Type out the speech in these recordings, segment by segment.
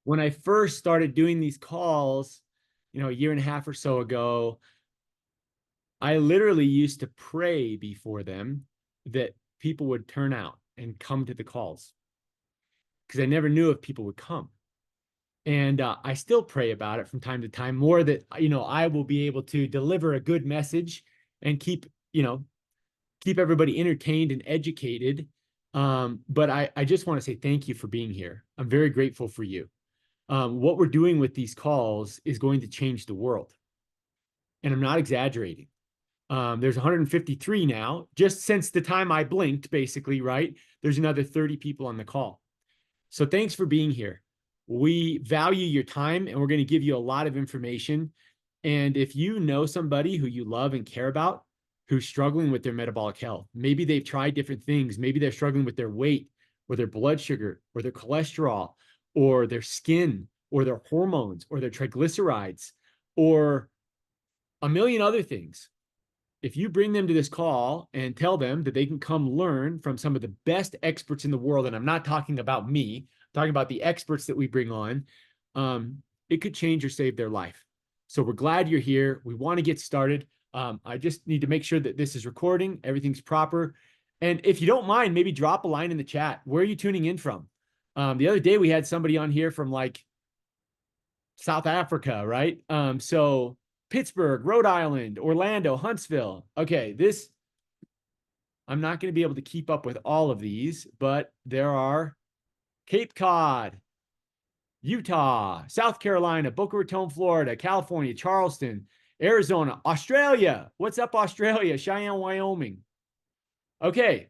when I first started doing these calls, a year and a half or so ago, I literally used to pray before them that people would turn out and come to the calls because I never knew if people would come. And I still pray about it from time to time, more that, I will be able to deliver a good message and keep everybody entertained and educated. But I just want to say thank you for being here. I'm very grateful for you. What we're doing with these calls is going to change the world. And I'm not exaggerating. There's 153 now, just since the time I blinked, basically, right? There's another 30 people on the call. So thanks for being here. We value your time and we're going to give you a lot of information. And if you know somebody who you love and care about, who's struggling with their metabolic health, maybe they've tried different things. Maybe they're struggling with their weight or their blood sugar or their cholesterol or their skin or their hormones or their triglycerides or a million other things. If you bring them to this call and tell them that they can come learn from some of the best experts in the world, and I'm not talking about me, I'm talking about the experts that we bring on, it could change or save their life. So we're glad you're here. We want to get started. I just need to make sure that this is recording, everything's proper. And if you don't mind, maybe drop a line in the chat. Where are you tuning in from? The other day we had somebody on here from like South Africa, right? So Pittsburgh, Rhode Island, Orlando, Huntsville. Okay, I'm not going to be able to keep up with all of these, but there are Cape Cod, Utah, South Carolina, Boca Raton, Florida, California, Charleston, Arizona, Australia. What's up, Australia? Cheyenne, Wyoming. Okay,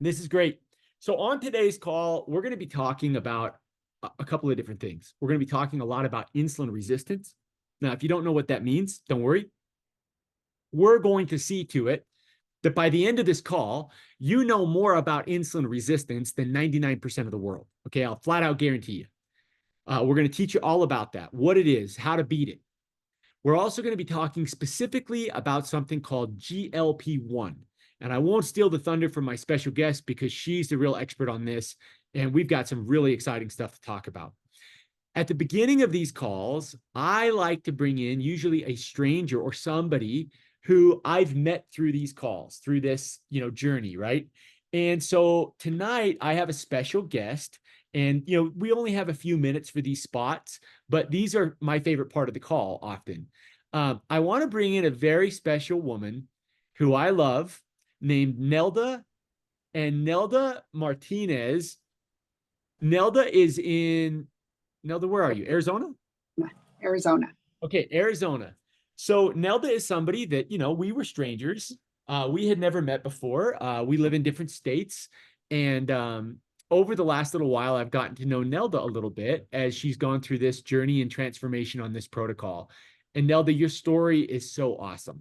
this is great. So on today's call, we're going to be talking about a couple of different things. We're going to be talking a lot about insulin resistance. Now, if you don't know what that means, don't worry. We're going to see to it that by the end of this call, you know more about insulin resistance than 99% of the world. Okay, I'll flat out guarantee you. We're going to teach you all about that, what it is, how to beat it. We're also going to be talking specifically about something called GLP-1. And I won't steal the thunder from my special guest because she's the real expert on this. And we've got some really exciting stuff to talk about. At the beginning of these calls, I like to bring in usually a stranger or somebody who I've met through these calls, through this, journey, right? And so tonight I have a special guest and, we only have a few minutes for these spots, but these are my favorite part of the call often. I want to bring in a very special woman who I love named Nelda, and Nelda Martinez. Nelda, where are you? Arizona? Arizona. Okay, Arizona. So Nelda is somebody that, we were strangers. We had never met before. We live in different states. And over the last little while, I've gotten to know Nelda a little bit as she's gone through this journey and transformation on this protocol. And Nelda, your story is so awesome.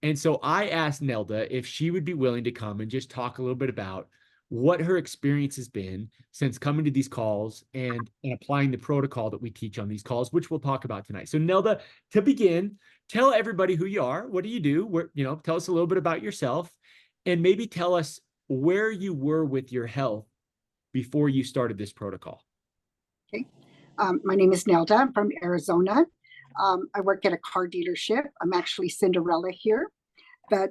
And so I asked Nelda if she would be willing to come and just talk a little bit about what her experience has been since coming to these calls and applying the protocol that we teach on these calls, which we'll talk about tonight. So Nelda, to begin, tell everybody who you are. What do you do? Tell us a little bit about yourself and maybe tell us where you were with your health before you started this protocol. Okay. My name is Nelda. I'm from Arizona. I work at a car dealership. I'm actually Cinderella here. But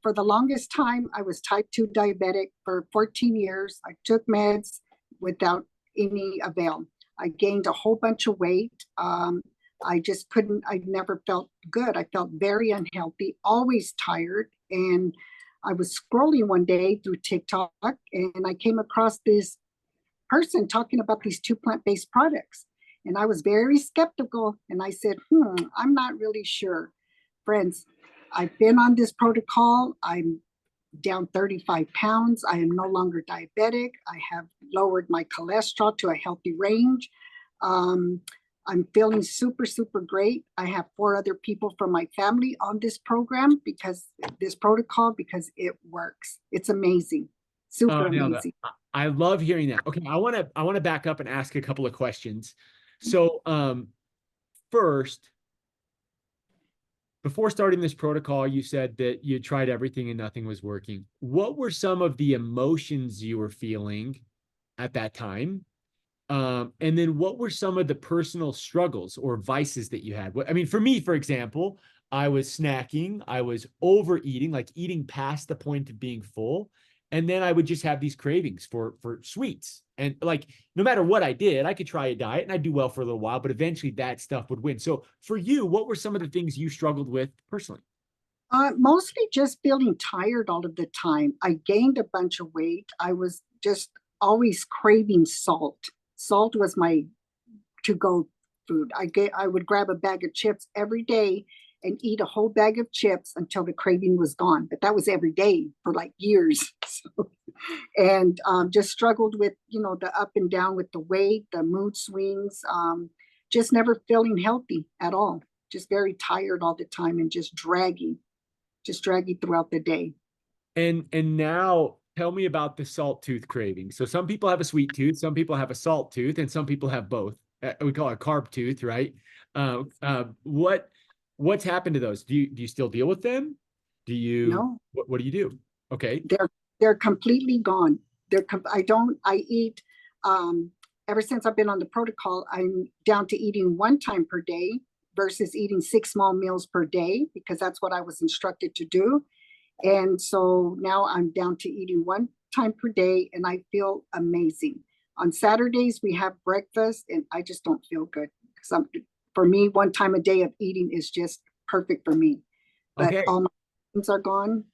for the longest time, I was type 2 diabetic for 14 years. I took meds without any avail. I gained a whole bunch of weight. I just couldn't, I never felt good. I felt very unhealthy, always tired. And I was scrolling one day through TikTok and I came across this person talking about these 2 plant-based products. And I was very skeptical. And I said, I'm not really sure. Friends, I've been on this protocol. I'm down 35 pounds. I am no longer diabetic. I have lowered my cholesterol to a healthy range. I'm feeling super, super great. I have 4 other people from my family on this program because it works. It's amazing. Super amazing. I love hearing that. Okay, I want to back up and ask a couple of questions. So first, before starting this protocol, you said that you tried everything and nothing was working. What were some of the emotions you were feeling at that time? And then what were some of the personal struggles or vices that you had? I mean, for me, for example, I was snacking, I was overeating, like eating past the point of being full. And then I would just have these cravings for sweets. And like no matter what I did, I could try a diet and I'd do well for a little while, but eventually that stuff would win. So for you, what were some of the things you struggled with personally? Mostly just feeling tired all of the time. I gained a bunch of weight. I was just always craving salt. Salt was my to-go food. I would grab a bag of chips every day and eat a whole bag of chips until the craving was gone. But that was every day for like years. So, and just struggled with, the up and down with the weight, the mood swings, just never feeling healthy at all. Just very tired all the time and just dragging throughout the day. And now tell me about the salt tooth craving. So some people have a sweet tooth, some people have a salt tooth, and some people have both. We call it a carb tooth, right? What's happened to those? Do you still deal with them? No, What do you do? Okay. they're completely gone. I don't, I eat, um, ever since I've been on the protocol, I'm down to eating one time per day versus eating 6 small meals per day because that's what I was instructed to do. And so now I'm down to eating one time per day and I feel amazing. On Saturdays, we have breakfast and I just don't feel good. For me, one time a day of eating is just perfect for me. But Okay. all my things are gone.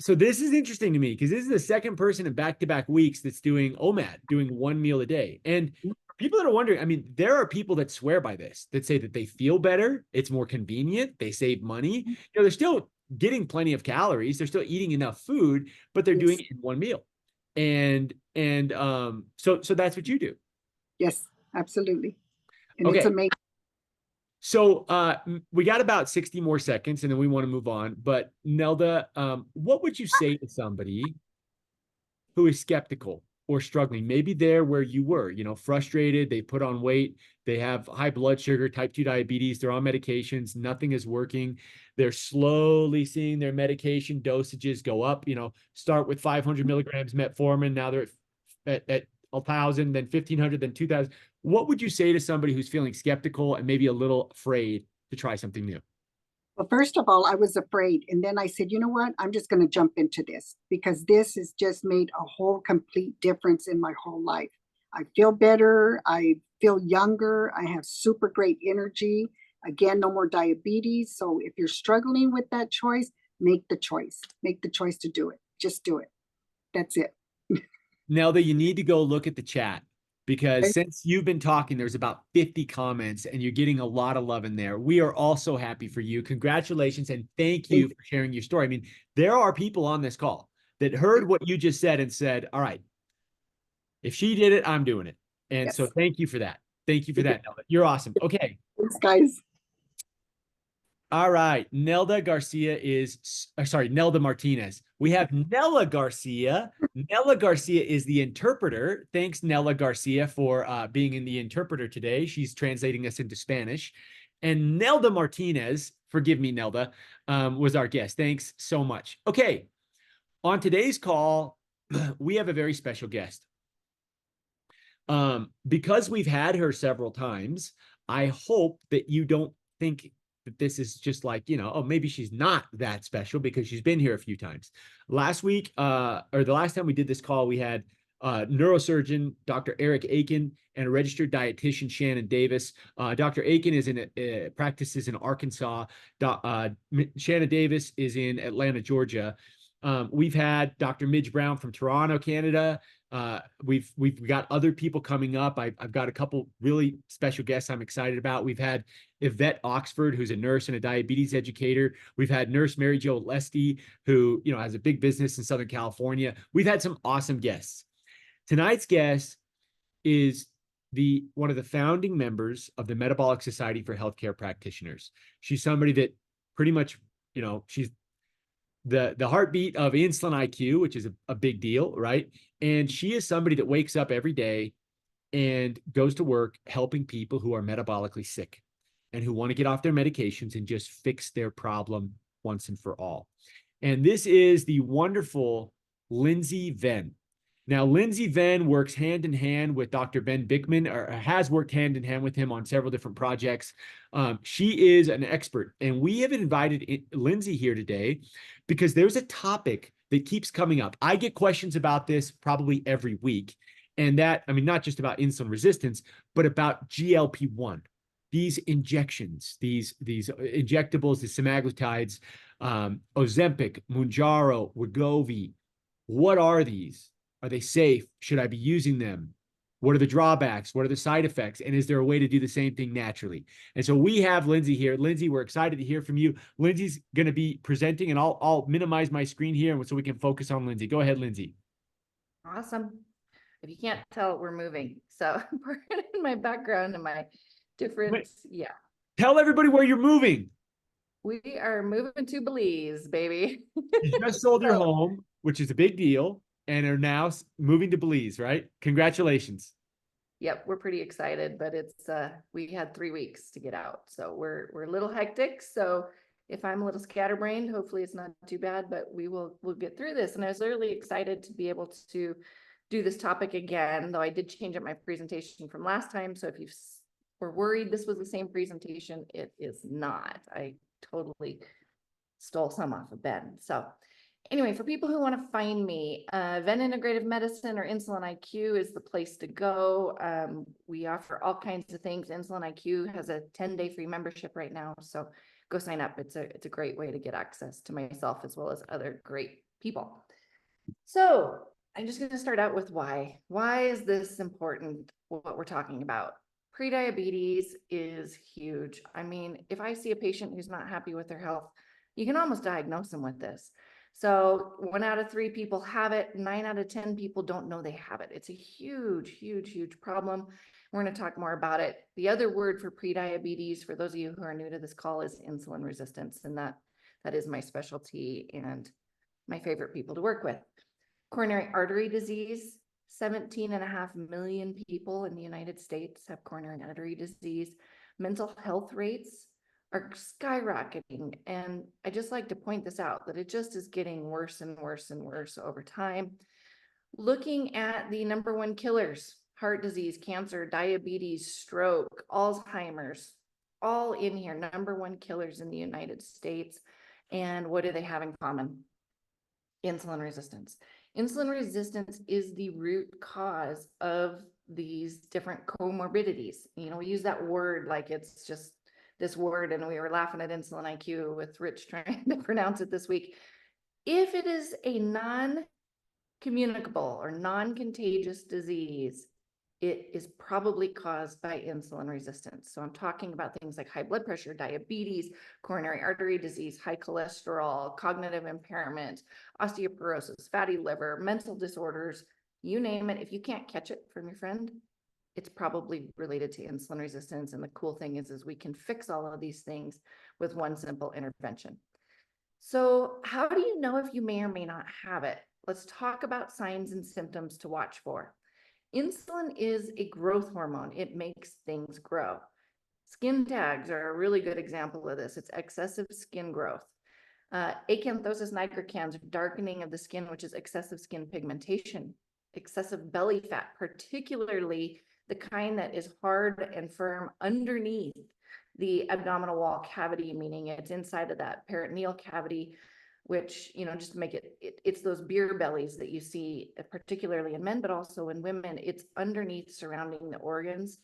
So this is interesting to me because this is the second person in back-to-back weeks that's doing OMAD, doing one meal a day. And for people that are wondering, I mean, there are people that swear by this, that say that they feel better, it's more convenient, they save money. They're still getting plenty of calories, they're still eating enough food, but they're doing Yes, it in one meal. So that's what you do. yes, absolutely. And it's Okay. amazing. So we got about 60 more seconds and then we want to move on. But Nelda, what would you say to somebody who is skeptical or struggling? Maybe they're where you were, frustrated, they put on weight, they have high blood sugar, type 2 diabetes, they're on medications, nothing is working. They're slowly seeing their medication dosages go up, start with 500 milligrams metformin, now they're at 1,000, then 1,500, then 2,000. What would you say to somebody who's feeling skeptical and maybe a little afraid to try something new? Well, first of all, I was afraid. And then I said, you know what? I'm just going to jump into this because this has just made a whole complete difference in my whole life. I feel better. I feel younger. I have super great energy. Again, no more diabetes. So if you're struggling with that choice, make the choice. Make the choice to do it. Just do it. That's it. Nelda, you need to go look at the chat because since you've been talking, there's about 50 comments and you're getting a lot of love in there. We are all so happy for you. Congratulations and thank you for sharing your story. I mean, there are people on this call that heard what you just said and said, all right, if she did it, I'm doing it. And so Yes. thank you for that. Thank you for that, Nelda. You're awesome. Okay. Thanks, guys. All right. Nelda Garcia sorry, Nelda Martinez. We have Nella Garcia. Nella Garcia is the interpreter. Thanks, Nella Garcia, for being in the interpreter today. She's translating us into Spanish. And Nelda Martinez, forgive me, Nelda, was our guest. Thanks so much. Okay. On today's call, we have a very special guest. Because we've had her several times, I hope that you don't think that this is just like, oh, maybe she's not that special because she's been here a few times. Last week, or the last time we did this call, we had neurosurgeon Dr. Eric Aiken and a registered dietitian, Shannon Davis. Dr. Aiken is practices in Arkansas. Shannon Davis is in Atlanta, Georgia. We've had Dr. Midge Brown from Toronto, Canada. We've got other people coming up. I've got a couple really special guests I'm excited about. We've had Yvette Oxford, who's a nurse and a diabetes educator. We've had nurse Mary Jo Lesty, who has a big business in Southern California. We've had some awesome guests. Tonight's guest is one of the founding members of the Metabolic Society for Healthcare Practitioners. She's somebody that pretty much, she's the heartbeat of Insulin IQ, which is a big deal, right? And she is somebody that wakes up every day and goes to work helping people who are metabolically sick and who want to get off their medications and just fix their problem once and for all. And this is the wonderful Lindsay Venn. Now, Lindsay Venn works hand in hand with Dr. Ben Bickman, or has worked hand in hand with him on several different projects. She is an expert, and we have invited Lindsay here today because there's a topic that keeps coming up. I get questions about this probably every week, and that, I mean, not just about insulin resistance, but about GLP-1. These injections, these injectables, the semaglutides, Ozempic, Mounjaro, Wegovy. What are these? Are they safe? Should I be using them? What are the drawbacks? What are the side effects? And is there a way to do the same thing naturally? And so we have Lindsay here. Lindsay, we're excited to hear from you. Lindsay's going to be presenting, and I'll minimize my screen here so we can focus on Lindsay. Go ahead, Lindsay. Awesome. If you can't tell, we're moving. So in my background and my different, yeah. Tell everybody where you're moving. We are moving to Belize, baby. You just sold your home, which is a big deal, and are now moving to Belize, right? Congratulations. Yep, we're pretty excited, but it's we had 3 weeks to get out. So we're a little hectic. So if I'm a little scatterbrained, hopefully it's not too bad, but we'll get through this. And I was really excited to be able to do this topic again, though I did change up my presentation from last time. So if you were worried this was the same presentation, it is not. I totally stole some off of Ben. So anyway, for people who want to find me, Venn Integrative Medicine or Insulin IQ is the place to go. We offer all kinds of things. Insulin IQ has a 10-day free membership right now. So go sign up. It's a great way to get access to myself as well as other great people. So I'm just going to start out with why. Why is this important, what we're talking about? Prediabetes is huge. I mean, if I see a patient who's not happy with their health, you can almost diagnose them with this. So 1 out of 3 people have it. 9 out of 10 people don't know they have it. It's a huge, huge, huge problem. We're going to talk more about it. The other word for prediabetes, for those of you who are new to this call, is insulin resistance. And that is my specialty and my favorite people to work with. Coronary artery disease. 17.5 million people in the United States have coronary artery disease. Mental health rates are skyrocketing. And I just like to point this out, that it just is getting worse and worse and worse over time. Looking at the #1 killers, heart disease, cancer, diabetes, stroke, Alzheimer's, all in here, #1 killers in the United States. And what do they have in common? Insulin resistance. Insulin resistance is the root cause of these different comorbidities. You know, we use that word like it's just this word, and we were laughing at Insulin IQ with Rich trying to pronounce it this week. If it is a non-communicable or non-contagious disease, it is probably caused by insulin resistance. So I'm talking about things like high blood pressure, diabetes, coronary artery disease, high cholesterol, cognitive impairment, osteoporosis, fatty liver, mental disorders, you name it. If you can't catch it from your friend, it's probably related to insulin resistance. And the cool thing is we can fix all of these things with one simple intervention. So how do you know if you may or may not have it? Let's talk about signs and symptoms to watch for. Insulin is a growth hormone. It makes things grow. Skin tags are a really good example of this. It's excessive skin growth. Acanthosis nigricans, darkening of the skin, which is excessive skin pigmentation. Excessive belly fat, particularly the kind that is hard and firm underneath the abdominal wall cavity, meaning it's inside of that peritoneal cavity, which, you know, just to make it's those beer bellies that you see, particularly in men, but also in women. It's underneath surrounding the organs.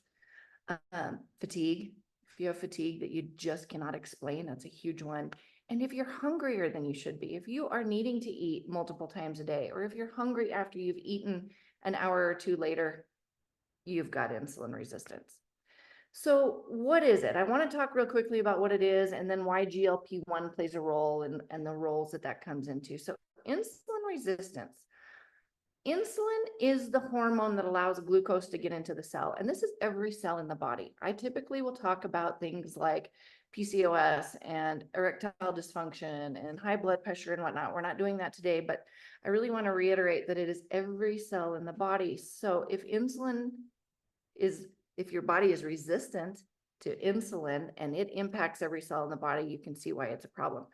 Fatigue. If you have fatigue that you just cannot explain, that's a huge one. And if you're hungrier than you should be, if you are needing to eat multiple times a day, or if you're hungry after you've eaten an hour or two later, you've got insulin resistance. So what is it? I want to talk real quickly about what it is and then why GLP-1 plays a role and the roles that comes into. So insulin resistance. Insulin is the hormone that allows glucose to get into the cell. And this is every cell in the body. I typically will talk about things like PCOS and erectile dysfunction and high blood pressure and whatnot. We're not doing that today, but I really want to reiterate that it is every cell in the body. So if your body is resistant to insulin and it impacts every cell in the body, you can see why it's a problem.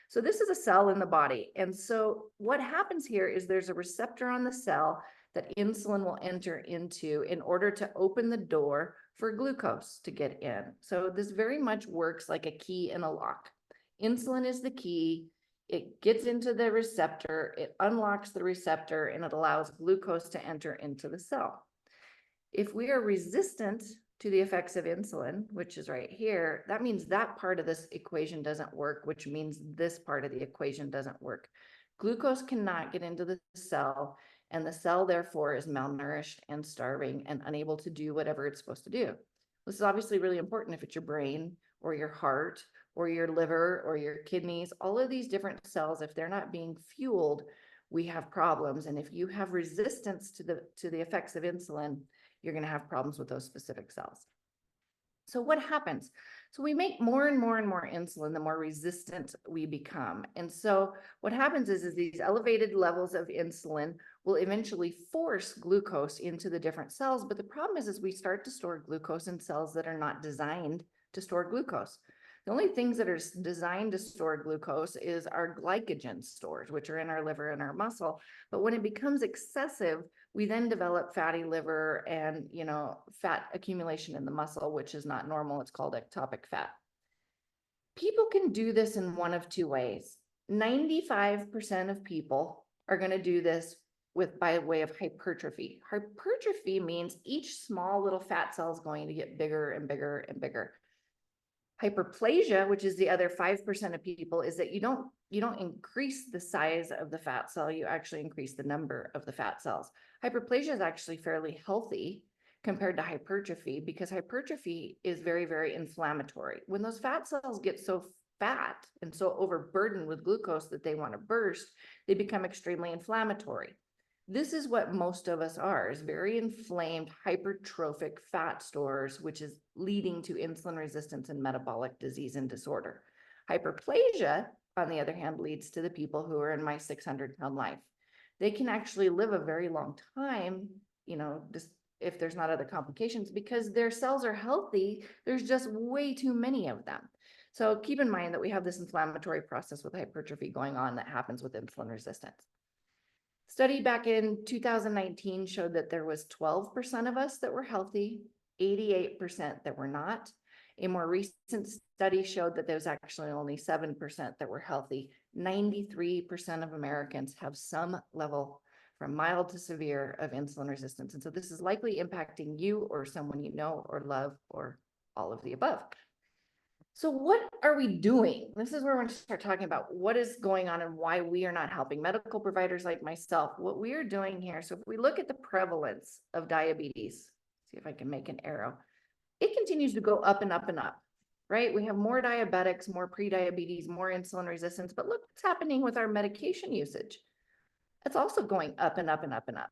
So this is a cell in the body. And so what happens here is there's a receptor on the cell that insulin will enter into in order to open the door for glucose to get in. So this very much works like a key in a lock. Insulin is the key. It gets into the receptor, it unlocks the receptor, and it allows glucose to enter into the cell. If we are resistant to the effects of insulin, which is right here, that means that part of this equation doesn't work, which means this part of the equation doesn't work. Glucose cannot get into the cell, and the cell therefore is malnourished and starving and unable to do whatever it's supposed to do. This is obviously really important if it's your brain or your heart or your liver or your kidneys. All of these different cells, if they're not being fueled, we have problems. And if you have resistance to the effects of insulin, you're going to have problems with those specific cells. So what happens? So we make more and more and more insulin, the more resistant we become. And so what happens is these elevated levels of insulin will eventually force glucose into the different cells. But the problem is we start to store glucose in cells that are not designed to store glucose. The only things that are designed to store glucose is our glycogen stores, which are in our liver and our muscle. But when it becomes excessive, we then develop fatty liver and, fat accumulation in the muscle, which is not normal. It's called ectopic fat. People can do this in one of two ways. 95% of people are going to do this by way of hypertrophy. Hypertrophy means each small little fat cell is going to get bigger and bigger and bigger. Hyperplasia, which is the other 5% of people, is that you don't increase the size of the fat cell, you actually increase the number of the fat cells. Hyperplasia is actually fairly healthy compared to hypertrophy because hypertrophy is very, very inflammatory. When those fat cells get so fat and so overburdened with glucose that they want to burst, they become extremely inflammatory. This is what most of us are, is very inflamed, hypertrophic fat stores, which is leading to insulin resistance and metabolic disease and disorder. Hyperplasia, on the other hand, leads to the people who are in my 600-pound life. They can actually live a very long time, just if there's not other complications, because their cells are healthy. There's just way too many of them. So keep in mind that we have this inflammatory process with hypertrophy going on that happens with insulin resistance. Study back in 2019 showed that there was 12% of us that were healthy, 88% that were not. A more recent study showed that there was actually only 7% that were healthy. 93% of Americans have some level from mild to severe of insulin resistance. And so this is likely impacting you or someone you know or love or all of the above. So what are we doing? This is where we're going to start talking about what is going on and why we are not helping medical providers like myself. What we are doing here, so if we look at the prevalence of diabetes, see if I can make an arrow, it continues to go up and up and up, right? We have more diabetics, more prediabetes, more insulin resistance, but look what's happening with our medication usage. It's also going up and up and up and up.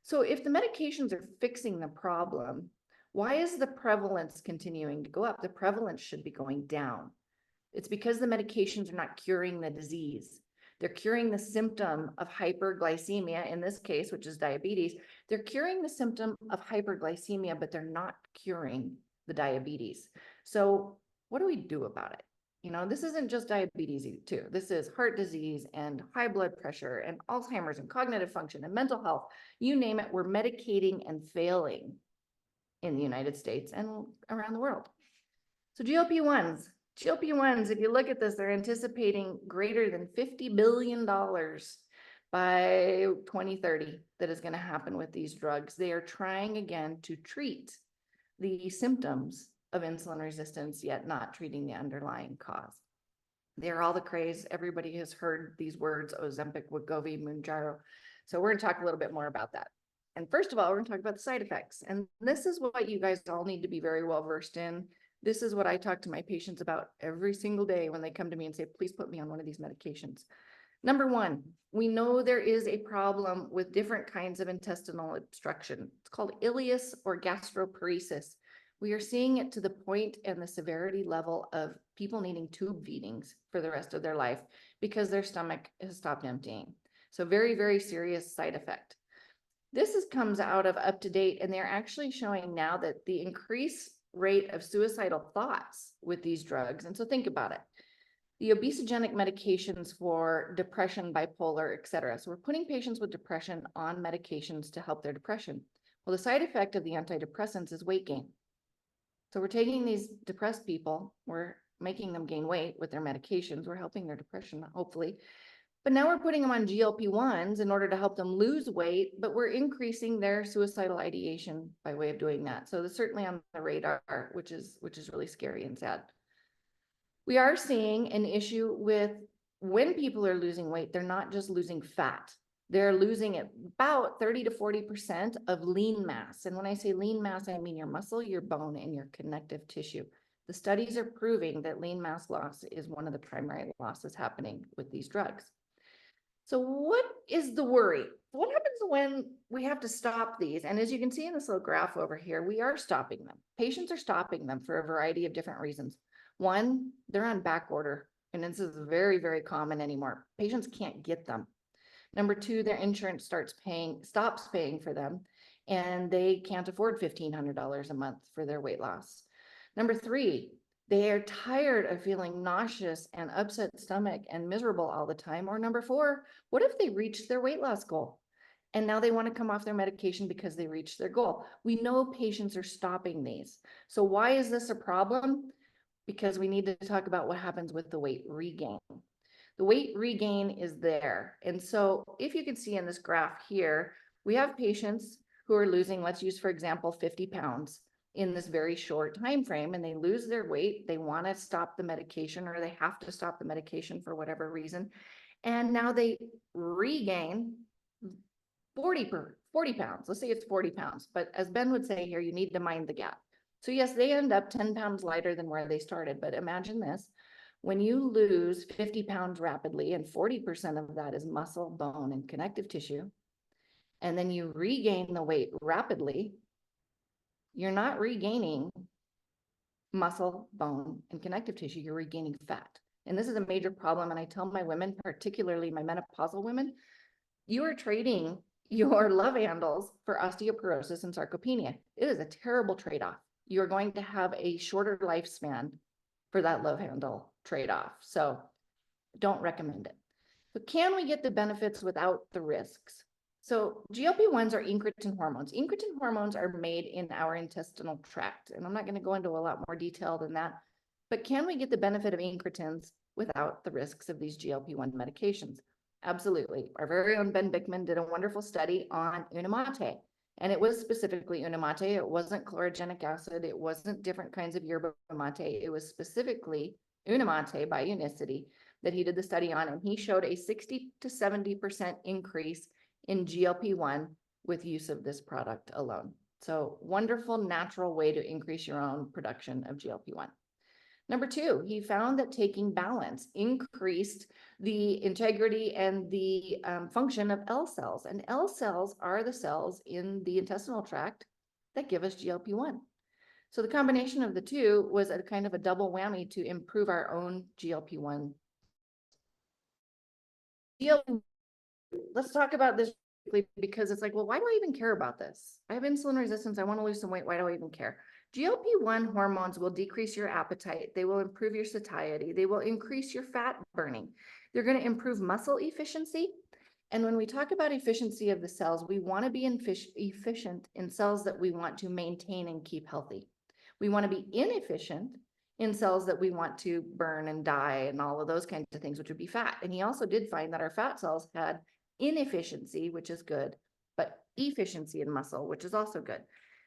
So if the medications are fixing the problem, why is the prevalence continuing to go up? The prevalence should be going down. It's because the medications are not curing the disease. They're curing the symptom of hyperglycemia, in this case, which is diabetes. They're curing the symptom of hyperglycemia, but they're not curing the diabetes. So what do we do about it? This isn't just diabetes too. This is heart disease and high blood pressure and Alzheimer's and cognitive function and mental health. You name it, we're medicating and failing in the United States and around the world. So GLP-1s, if you look at this, they're anticipating greater than $50 billion by 2030 that is going to happen with these drugs. They are trying again to treat the symptoms of insulin resistance, yet not treating the underlying cause. They're all the craze. Everybody has heard these words, Ozempic, Wegovy, Mounjaro. So we're going to talk a little bit more about that. And first of all, we're going to talk about the side effects. And this is what you guys all need to be very well versed in. This is what I talk to my patients about every single day when they come to me and say, please put me on one of these medications. Number one, we know there is a problem with different kinds of intestinal obstruction. It's called ileus or gastroparesis. We are seeing it to the point and the severity level of people needing tube feedings for the rest of their life because their stomach has stopped emptying. So very, very serious side effect. This comes out of Up to Date, and they're actually showing now that the increased rate of suicidal thoughts with these drugs. And so think about it. the obesogenic medications for depression, bipolar, et cetera. So we're putting patients with depression on medications to help their depression. Well, the side effect of the antidepressants is weight gain. So we're taking these depressed people, we're making them gain weight with their medications, we're helping their depression, hopefully. But now we're putting them on GLP-1s in order to help them lose weight, but we're increasing their suicidal ideation by way of doing that. So that's certainly on the radar, which is really scary and sad. We are seeing an issue with when people are losing weight, they're not just losing fat. They're losing about 30 to 40% of lean mass. And when I say lean mass, I mean your muscle, your bone, and your connective tissue. The studies are proving that lean mass loss is one of the primary losses happening with these drugs. So what is the worry? What happens when we have to stop these? And as you can see in this little graph over here, we are stopping them. Patients are stopping them for a variety of different reasons. One, they're on back order, and this is very, very common anymore. Patients can't get them. Number two, their insurance stops paying for them, and they can't afford $1,500 a month for their weight loss. Number three, they are tired of feeling nauseous and upset stomach and miserable all the time. Or number four, what if they reach their weight loss goal and now they want to come off their medication because they reached their goal? We know patients are stopping these. So why is this a problem? Because we need to talk about what happens with the weight regain. The weight regain is there. And so if you can see in this graph here, we have patients who are losing, let's use, for example, 50 pounds in this very short time frame, and they lose their weight. They want to stop the medication, or they have to stop the medication for whatever reason. And now they regain 40 pounds. Let's say it's 40 pounds. But as Ben would say here, you need to mind the gap. So yes, they end up 10 pounds lighter than where they started. But imagine this. When you lose 50 pounds rapidly, and 40% of that is muscle, bone, and connective tissue, and then you regain the weight rapidly, you're not regaining muscle, bone, and connective tissue, you're regaining fat. And this is a major problem. And I tell my women, particularly my menopausal women, you are trading your love handles for osteoporosis and sarcopenia. It is a terrible trade-off. You're going to have a shorter lifespan for that love handle trade-off. So don't recommend it. But can we get the benefits without the risks? So GLP-1s are incretin hormones. Incretin hormones are made in our intestinal tract. And I'm not going to go into a lot more detail than that. But can we get the benefit of incretins without the risks of these GLP-1 medications? Absolutely. Our very own Ben Bickman did a wonderful study on Unamate. And it was specifically Unamate. It wasn't chlorogenic acid. It wasn't different kinds of yerba mate. It was specifically Unamate by Unicity that he did the study on. And he showed a 60 to 70% increase in GLP-1 with use of this product alone. So wonderful natural way to increase your own production of GLP-1. Number two, he found that taking balance increased the integrity and the function of L cells. And L cells are the cells in the intestinal tract that give us GLP-1. So the combination of the two was a kind of a double whammy to improve our own GLP-1. Let's talk about this because it's like, well, why do I even care about this? I have insulin resistance. I want to lose some weight. Why do I even care? GLP-1 hormones will decrease your appetite. They will improve your satiety. They will increase your fat burning. They're going to improve muscle efficiency. And when we talk about efficiency of the cells, we want to be efficient in cells that we want to maintain and keep healthy. We want to be inefficient in cells that we want to burn and die and all of those kinds of things, which would be fat. And he also did find that our fat cells had inefficiency, which is good, but efficiency in muscle, which is also good.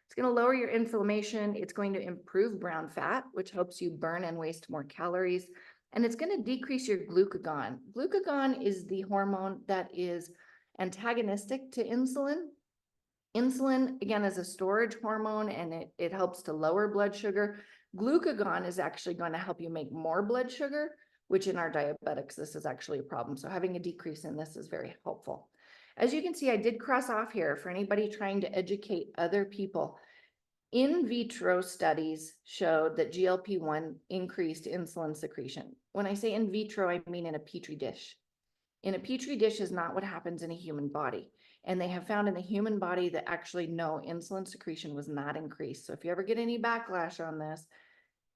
It's going to lower your inflammation. It's going to improve brown fat, which helps you burn and waste more calories. And it's going to decrease your glucagon. Glucagon is the hormone that is antagonistic to insulin. Insulin, again, is a storage hormone, and it helps to lower blood sugar. Glucagon is actually going to help you make more blood sugar, which in our diabetics, this is actually a problem. So having a decrease in this is very helpful. As you can see, I did cross off here for anybody trying to educate other people. In vitro studies showed that GLP-1 increased insulin secretion. When I say in vitro, I mean in a petri dish. In a petri dish is not what happens in a human body. And they have found in the human body that actually no, insulin secretion was not increased. So if you ever get any backlash on this,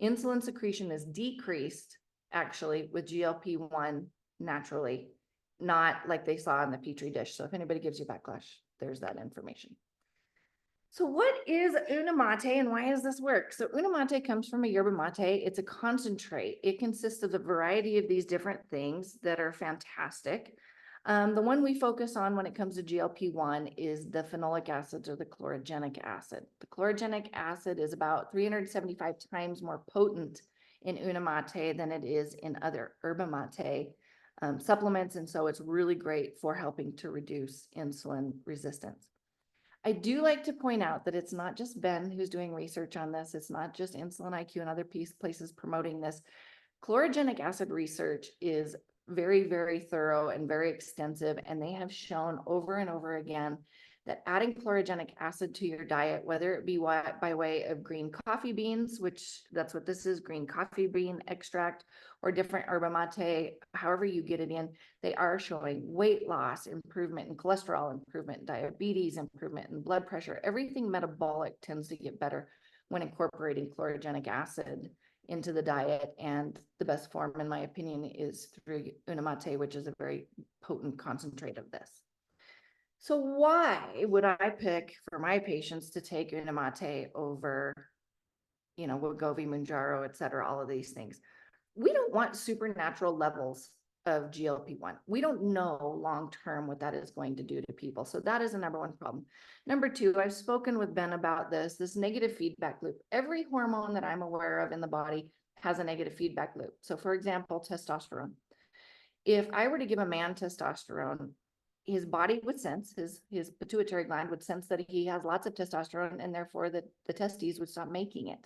insulin secretion is decreased actually with GLP-1 naturally, not like they saw in the Petri dish. So if anybody gives you backlash, there's that information. So what is una mate and why does this work? So una mate comes from a yerba mate. It's a concentrate. It consists of a variety of these different things that are fantastic. The one we focus on when it comes to GLP-1 is the phenolic acids or the chlorogenic acid. The chlorogenic acid is about 375 times more potent in una mate than it is in other yerba mate supplements. And so it's really great for helping to reduce insulin resistance. I do like to point out that it's not just Venn who's doing research on this. It's not just Insulin IQ and other places promoting this. Chlorogenic acid research is very, very thorough and very extensive. And they have shown over and over again that adding chlorogenic acid to your diet, whether it be by way of green coffee beans, which that's what this is, green coffee bean extract, or different yerba mate, however you get it in, they are showing weight loss, improvement in cholesterol, improvement in diabetes, improvement in blood pressure. Everything metabolic tends to get better when incorporating chlorogenic acid into the diet. And the best form, in my opinion, is through una mate, which is a very potent concentrate of this. So why would I pick for my patients to take una mate over, Wegovy, Mounjaro, et cetera, all of these things? We don't want supernatural levels of GLP-1. We don't know long-term what that is going to do to people. So that is a number one problem. Number two, I've spoken with Ben about this negative feedback loop. Every hormone that I'm aware of in the body has a negative feedback loop. So for example, testosterone. If I were to give a man testosterone, his body would sense, his pituitary gland would sense that he has lots of testosterone, and therefore the testes would stop making it.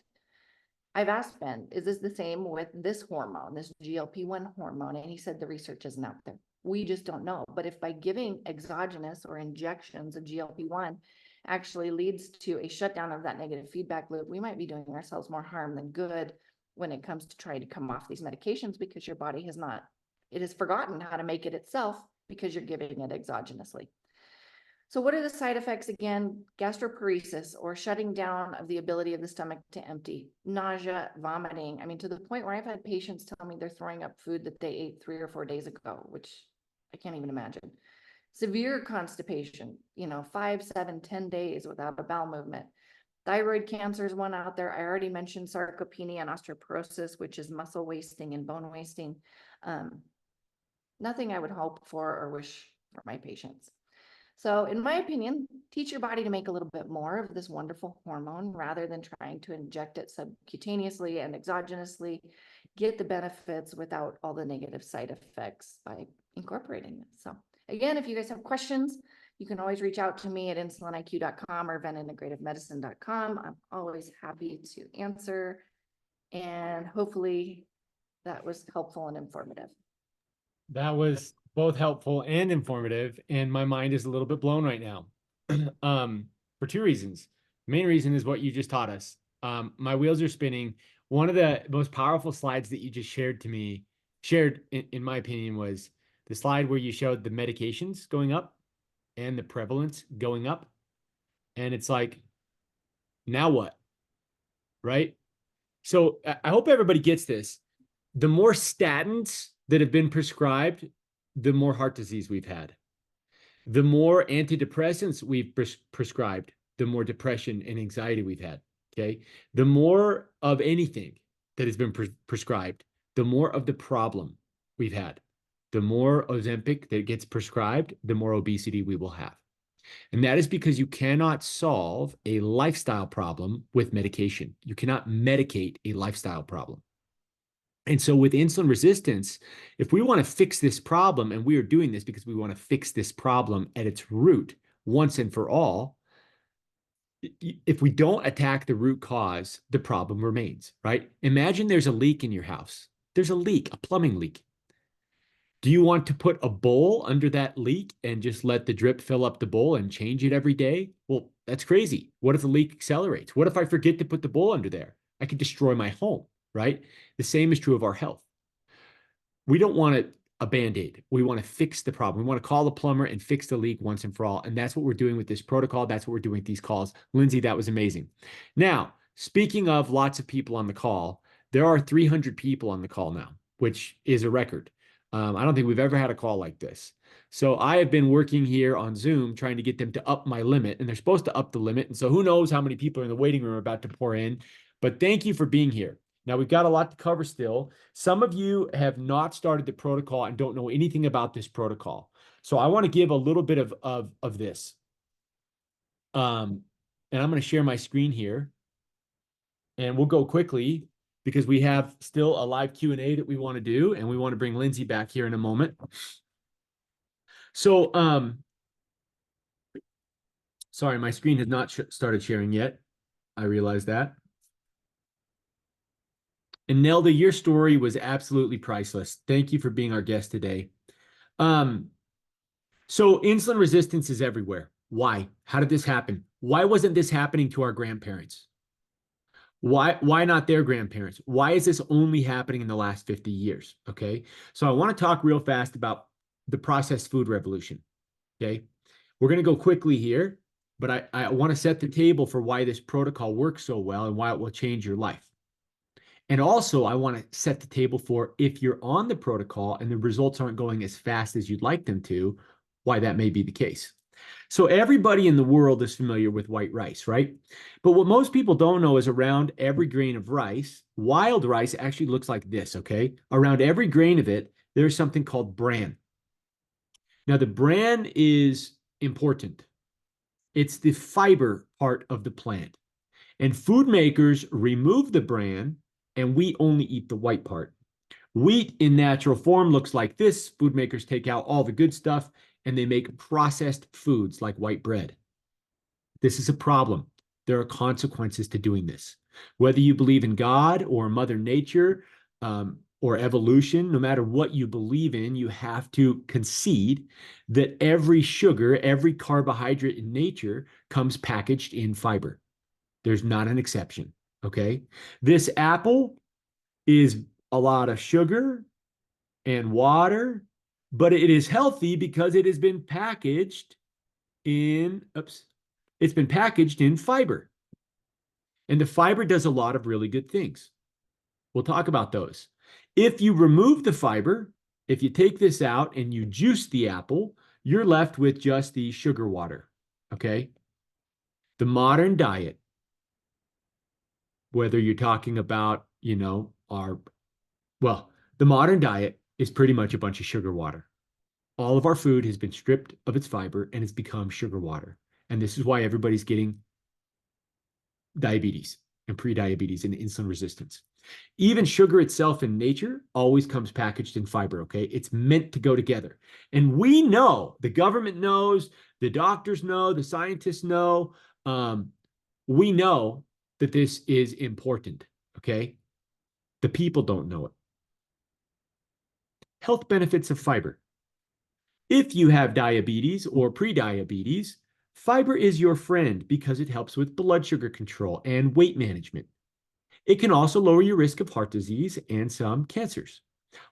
I've asked Ben, is this the same with this hormone, this GLP-1 hormone? And he said the research isn't out there. We just don't know. But if by giving exogenous or injections of GLP-1 actually leads to a shutdown of that negative feedback loop, we might be doing ourselves more harm than good when it comes to trying to come off these medications, because your body has forgotten how to make it itself because you're giving it exogenously. So what are the side effects? Again, gastroparesis, or shutting down of the ability of the stomach to empty, nausea, vomiting. I mean, to the point where I've had patients tell me they're throwing up food that they ate 3 or 4 days ago, which I can't even imagine. Severe constipation, 5, 7, 10 days without a bowel movement. Thyroid cancer is one out there. I already mentioned sarcopenia and osteoporosis, which is muscle wasting and bone wasting. Nothing I would hope for or wish for my patients. So in my opinion, teach your body to make a little bit more of this wonderful hormone rather than trying to inject it subcutaneously and exogenously. Get the benefits without all the negative side effects by incorporating it. So again, if you guys have questions, you can always reach out to me at insuliniq.com or vennintegrativemedicine.com. I'm always happy to answer, and hopefully that was helpful and informative. That was both helpful and informative, and my mind is a little bit blown right now. For 2 reasons. The main reason is what you just taught us. My wheels are spinning. One of the most powerful slides that you just shared in my opinion, was the slide where you showed the medications going up and the prevalence going up. And it's like, now what? Right? So I hope everybody gets this. The more statins that have been prescribed, the more heart disease we've had. The more antidepressants we've prescribed, the more depression and anxiety we've had. Okay. The more of anything that has been prescribed, the more of the problem we've had. The more Ozempic that gets prescribed, the more obesity we will have. And that is because you cannot solve a lifestyle problem with medication. You cannot medicate a lifestyle problem. And so with insulin resistance, if we want to fix this problem, and we are doing this because we want to fix this problem at its root once and for all, if we don't attack the root cause, the problem remains, right? Imagine there's a leak in your house. There's a leak, a plumbing leak. Do you want to put a bowl under that leak and just let the drip fill up the bowl and change it every day? Well, that's crazy. What if the leak accelerates? What if I forget to put the bowl under there? I could destroy my home, right? The same is true of our health. We don't want a Band-Aid. We want to fix the problem. We want to call the plumber and fix the leak once and for all. And that's what we're doing with this protocol. That's what we're doing with these calls. Lindsay, that was amazing. Now, speaking of lots of people on the call, there are 300 people on the call now. which is a record. I don't think we've ever had a call like this. So I have been working here on Zoom trying to get them to up my limit, and they're supposed to up the limit. And so who knows how many people are in the waiting room about to pour in. But thank you for being here. Now we've got a lot to cover still. Some of you have not started the protocol and don't know anything about this protocol. So I want to give a little bit of this. And I'm going to share my screen here. And we'll go quickly because we have still a live Q&A that we want to do, and we want to bring Lindsay back here in a moment. So, sorry, my screen has not started sharing yet. I realize that. And Nelda, your story was absolutely priceless. Thank you for being our guest today. So insulin resistance is everywhere. Why? How did this happen? Why wasn't this happening to our grandparents? Why not their grandparents? Why is this only happening in the last 50 years? Okay. So I want to talk real fast about the processed food revolution. Okay. We're going to go quickly here, but I want to set the table for why this protocol works so well and why it will change your life. And also, I want to set the table for if you're on the protocol and the results aren't going as fast as you'd like them to, why that may be the case. So everybody in the world is familiar with white rice, right? But what most people don't know is around every grain of rice, wild rice actually looks like this, okay? Around every grain of it, there's something called bran. Now, the bran is important. It's the fiber part of the plant. And food makers remove the bran, and we only eat the white part. Wheat in natural form looks like this. Food makers take out all the good stuff, and they make processed foods like white bread. This is a problem. There are consequences to doing this. Whether you believe in God or Mother Nature or evolution, no matter what you believe in, you have to concede that every sugar, every carbohydrate in nature comes packaged in fiber. There's not an exception, okay? This apple is a lot of sugar and water, but it is healthy because it has been packaged in, it's been packaged in fiber. And the fiber does a lot of really good things. We'll talk about those. If you remove the fiber, if you take this out and you juice the apple, you're left with just the sugar water, okay? The modern diet, whether you're talking about, the modern diet is pretty much a bunch of sugar water. All of our food has been stripped of its fiber and it's become sugar water. And this is why everybody's getting diabetes and pre-diabetes and insulin resistance. Even sugar itself in nature always comes packaged in fiber, okay? It's meant to go together. And we know, the government knows, the doctors know, the scientists know, we know that this is important, okay? The people don't know it. Health benefits of fiber. If you have diabetes or pre-diabetes, fiber is your friend because it helps with blood sugar control and weight management. It can also lower your risk of heart disease and some cancers.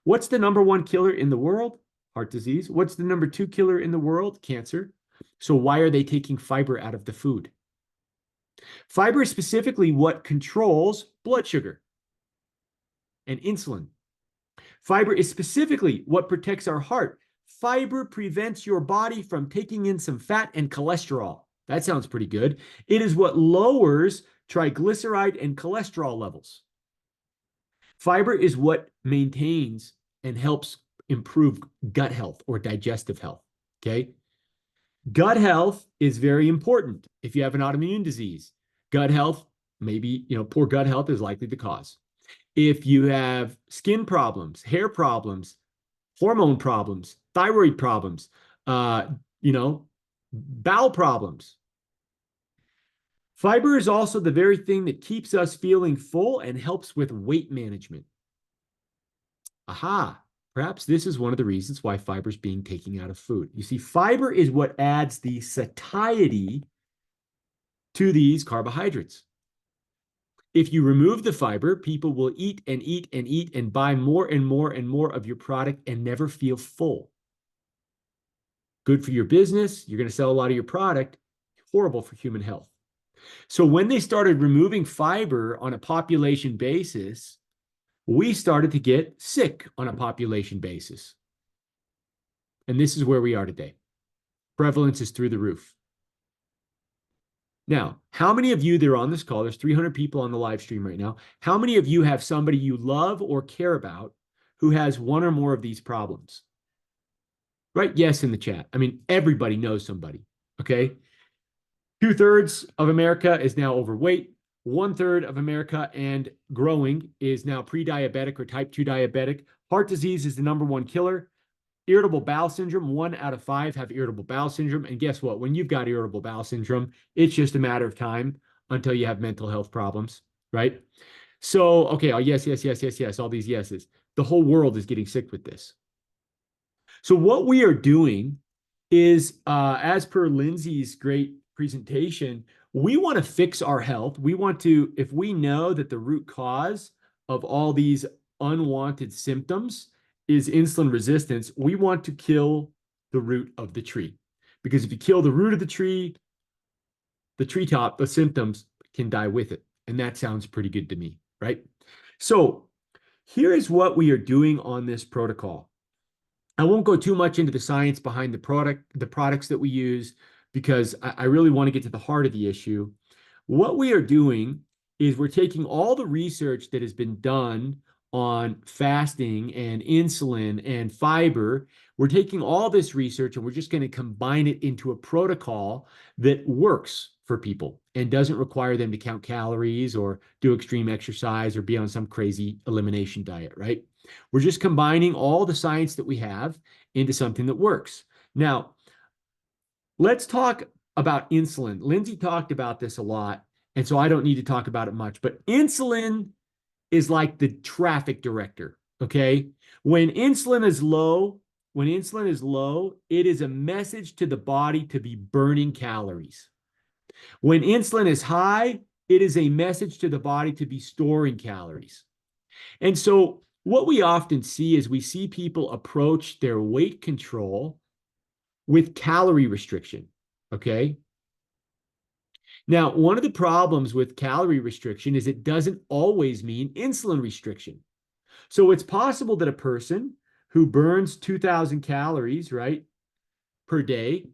What's the number one killer in the world? Heart disease. What's the number two killer in the world? Cancer. So why are they taking fiber out of the food? Fiber is specifically what controls blood sugar and insulin. Fiber is specifically what protects our heart. Fiber prevents your body from taking in some fat and cholesterol. That sounds pretty good. It is what lowers triglyceride and cholesterol levels. Fiber is what maintains and helps improve gut health or digestive health, okay? Gut health is very important. If you have an autoimmune disease, gut health, maybe, poor gut health is likely the cause. If you have skin problems, hair problems, hormone problems, thyroid problems, bowel problems. Fiber is also the very thing that keeps us feeling full and helps with weight management. Aha, perhaps this is one of the reasons why fiber is being taken out of food. You see, fiber is what adds the satiety to these carbohydrates. If you remove the fiber, people will eat and eat and eat and buy more and more and more of your product and never feel full. Good for your business. You're going to sell a lot of your product. Horrible for human health. So when they started removing fiber on a population basis, we started to get sick on a population basis. And this is where we are today. Prevalence is through the roof. Now, how many of you that are on this call, there's 300 people on the live stream right now. How many of you have somebody you love or care about who has one or more of these problems? Right? Yes, in the chat. I mean, everybody knows somebody. Okay. 2/3 of America is now overweight. 1/3 of America and growing is now pre-diabetic or type 2 diabetic. Heart disease is the #1 killer. Irritable bowel syndrome, 1 out of 5 have irritable bowel syndrome. And guess what? When you've got irritable bowel syndrome, it's just a matter of time until you have mental health problems, right? So, okay, oh, yes, yes, yes, yes, yes, all these yeses. The whole world is getting sick with this. So what we are doing is, as per Lindsay's great presentation, we want to fix our health. We want to, if we know that the root cause of all these unwanted symptoms is insulin resistance, we want to kill the root of the tree. Because if you kill the root of the treetop, the symptoms can die with it. And that sounds pretty good to me, right? So here is what we are doing on this protocol. I won't go too much into the science behind the products that we use, because I really want to get to the heart of the issue. What we are doing is we're taking all the research that has been done on fasting and insulin and fiber. We're taking all this research and we're just going to combine it into a protocol that works for people and doesn't require them to count calories or do extreme exercise or be on some crazy elimination diet, right? We're just combining all the science that we have into something that works. Now, let's talk about insulin. Lindsay talked about this a lot, and so I don't need to talk about it much, but insulin is like the traffic director, okay? When insulin is low, it is a message to the body to be burning calories. When insulin is high, it is a message to the body to be storing calories. And so what we often see is we see people approach their weight control with calorie restriction, okay? Now, one of the problems with calorie restriction is it doesn't always mean insulin restriction. So it's possible that a person who burns 2,000 calories, right, per day,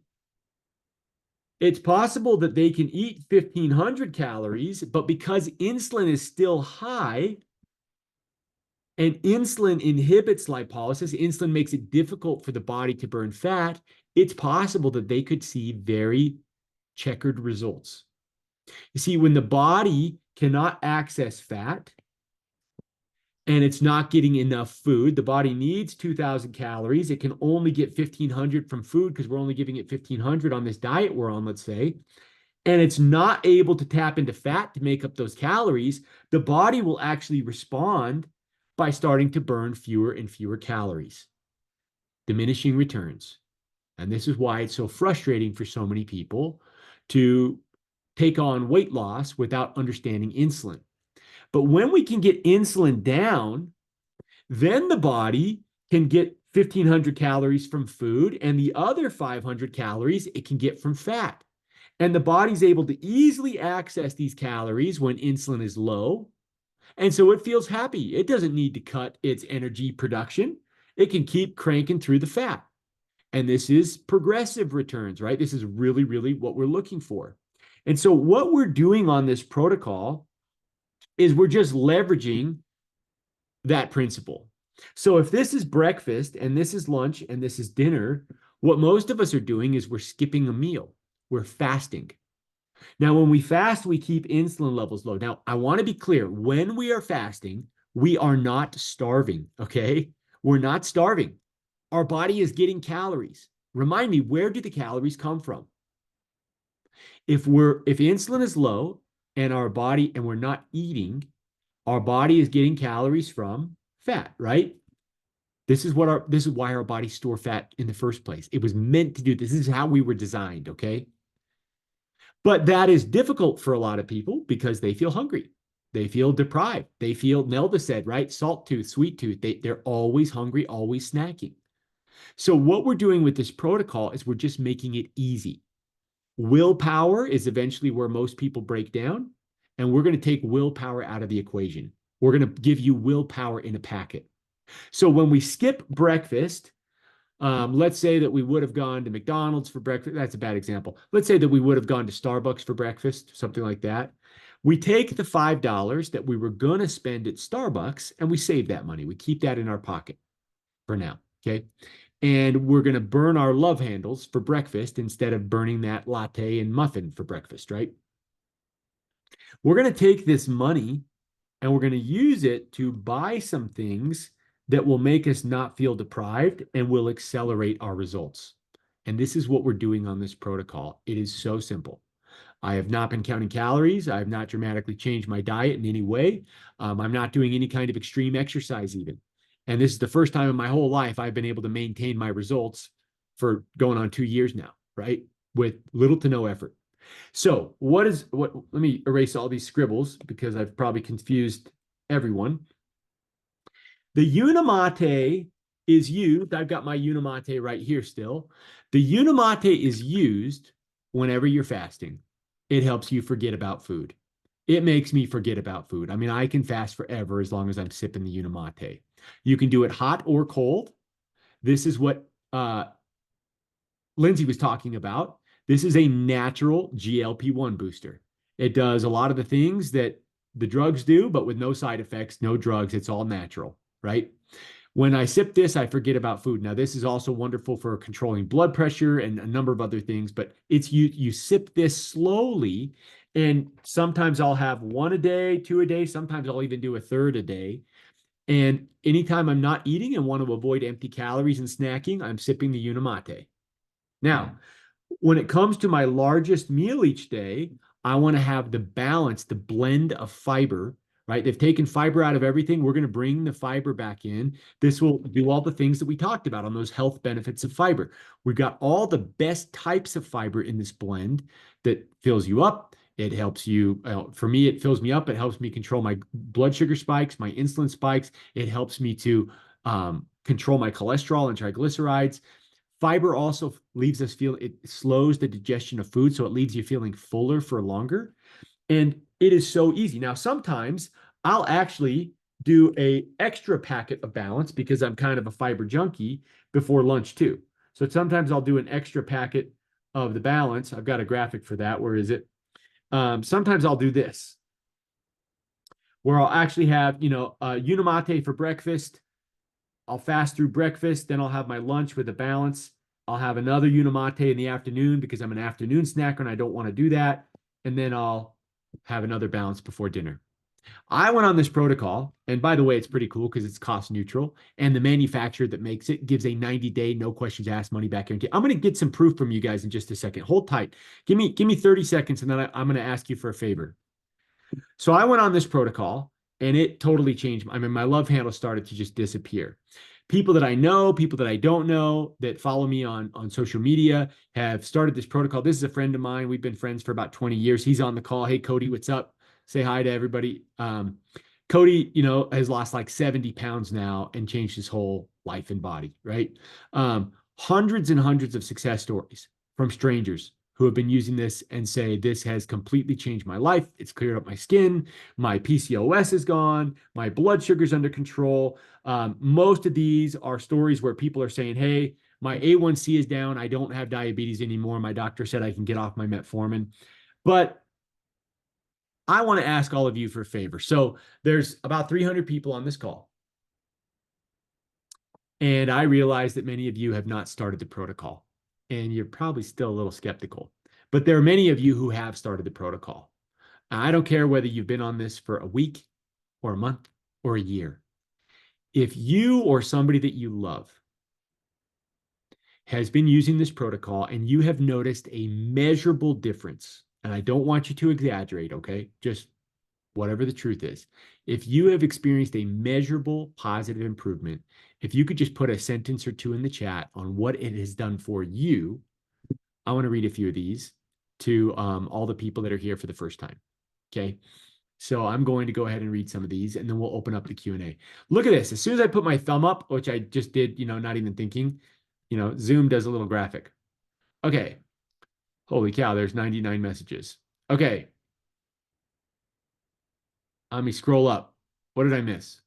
it's possible that they can eat 1,500 calories, but because insulin is still high, and insulin inhibits lipolysis, insulin makes it difficult for the body to burn fat, it's possible that they could see very checkered results. You see, when the body cannot access fat and it's not getting enough food, the body needs 2,000 calories. It can only get 1,500 from food because we're only giving it 1,500 on this diet we're on, let's say, and it's not able to tap into fat to make up those calories, the body will actually respond by starting to burn fewer and fewer calories, diminishing returns. And this is why it's so frustrating for so many people to take on weight loss without understanding insulin. But when we can get insulin down, then the body can get 1,500 calories from food, and the other 500 calories it can get from fat. And the body's able to easily access these calories when insulin is low. And so it feels happy. It doesn't need to cut its energy production. It can keep cranking through the fat. And this is progressive returns, right? This is really, really what we're looking for. And so what we're doing on this protocol is we're just leveraging that principle. So if this is breakfast and this is lunch and this is dinner, what most of us are doing is we're skipping a meal. We're fasting. Now, when we fast, we keep insulin levels low. Now, I want to be clear. When we are fasting, we are not starving, okay? We're not starving. Our body is getting calories. Remind me, where do the calories come from? If insulin is low and we're not eating, our body is getting calories from fat, right? This is why our bodies store fat in the first place. It was meant to do this. This is how we were designed, okay? But that is difficult for a lot of people because they feel hungry. They feel deprived. They feel, Nelda said, right? Salt tooth, sweet tooth. They're always hungry, always snacking. So what we're doing with this protocol is we're just making it easy. Willpower is eventually where most people break down, and we're going to take willpower out of the equation. We're going to give you willpower in a packet. So when we skip breakfast, let's say that we would have gone to McDonald's for breakfast. That's a bad example. Let's say that we would have gone to Starbucks for breakfast, something like that. We take the $5 that we were going to spend at Starbucks and we save that money. We keep that in our pocket for now. Okay. And we're going to burn our love handles for breakfast instead of burning that latte and muffin for breakfast, right? We're going to take this money and we're going to use it to buy some things that will make us not feel deprived and will accelerate our results. And this is what we're doing on this protocol. It is so simple. I have not been counting calories. I have not dramatically changed my diet in any way. I'm not doing any kind of extreme exercise even. And this is the first time in my whole life I've been able to maintain my results for going on 2 years now, right? With little to no effort. So let me erase all these scribbles because I've probably confused everyone. The Unimate is used. I've got my Unimate right here still. The Unimate is used whenever you're fasting. It helps you forget about food. It makes me forget about food. I mean, I can fast forever as long as I'm sipping the Unimate. You can do it hot or cold. This is what Lindsay was talking about. This is a natural GLP-1 booster. It does a lot of the things that the drugs do, but with no side effects, no drugs. It's all natural, right? When I sip this, I forget about food. Now, this is also wonderful for controlling blood pressure and a number of other things, but it's you sip this slowly, and sometimes I'll have one a day, two a day, sometimes I'll even do a third a day. And anytime I'm not eating and want to avoid empty calories and snacking, I'm sipping the Unimate. Now, when it comes to my largest meal each day, I want to have the balance, the blend of fiber, right? They've taken fiber out of everything. We're going to bring the fiber back in. This will do all the things that we talked about on those health benefits of fiber. We've got all the best types of fiber in this blend that fills you up. It helps you, for me, it fills me up. It helps me control my blood sugar spikes, my insulin spikes. It helps me to control my cholesterol and triglycerides. Fiber also leaves us feel, it slows the digestion of food, so it leaves you feeling fuller for longer. And it is so easy. Now, sometimes I'll actually do a extra packet of balance because I'm kind of a fiber junkie before lunch too. So sometimes I'll do an extra packet of the balance. I've got a graphic for that. Where is it? Sometimes I'll do this, where I'll actually have, Unimate for breakfast. I'll fast through breakfast, then I'll have my lunch with a balance. I'll have another Unimate in the afternoon because I'm an afternoon snacker and I don't want to do that. And then I'll have another balance before dinner. I went on this protocol, and by the way, it's pretty cool because it's cost neutral, and the manufacturer that makes it gives a 90-day, no questions asked, money back guarantee. I'm going to get some proof from you guys in just a second. Hold tight. Give me 30 seconds, and then I'm going to ask you for a favor. So I went on this protocol, and it totally changed. I mean, my love handle started to just disappear. People that I know, people that I don't know, that follow me on social media have started this protocol. This is a friend of mine. We've been friends for about 20 years. He's on the call. Hey, Cody, what's up? Say hi to everybody. Cody, has lost like 70 pounds now and changed his whole life and body, right? Hundreds and hundreds of success stories from strangers who have been using this and say, this has completely changed my life. It's cleared up my skin. My PCOS is gone. My blood sugar's under control. Most of these are stories where people are saying, hey, my A1C is down. I don't have diabetes anymore. My doctor said I can get off my metformin. But I want to ask all of you for a favor. So there's about 300 people on this call. And I realize that many of you have not started the protocol, and you're probably still a little skeptical. But there are many of you who have started the protocol. I don't care whether you've been on this for a week or a month or a year. If you or somebody that you love has been using this protocol and you have noticed a measurable difference, and I don't want you to exaggerate, okay? Just whatever the truth is. If you have experienced a measurable positive improvement, if you could just put a sentence or two in the chat on what it has done for you, I want to read a few of these to all the people that are here for the first time. Okay. So I'm going to go ahead and read some of these, and then we'll open up the Q&A. Look at this. As soon as I put my thumb up, which I just did, not even thinking, Zoom does a little graphic. Okay. Holy cow, there's 99 messages. Okay. Let me scroll up. What did I miss?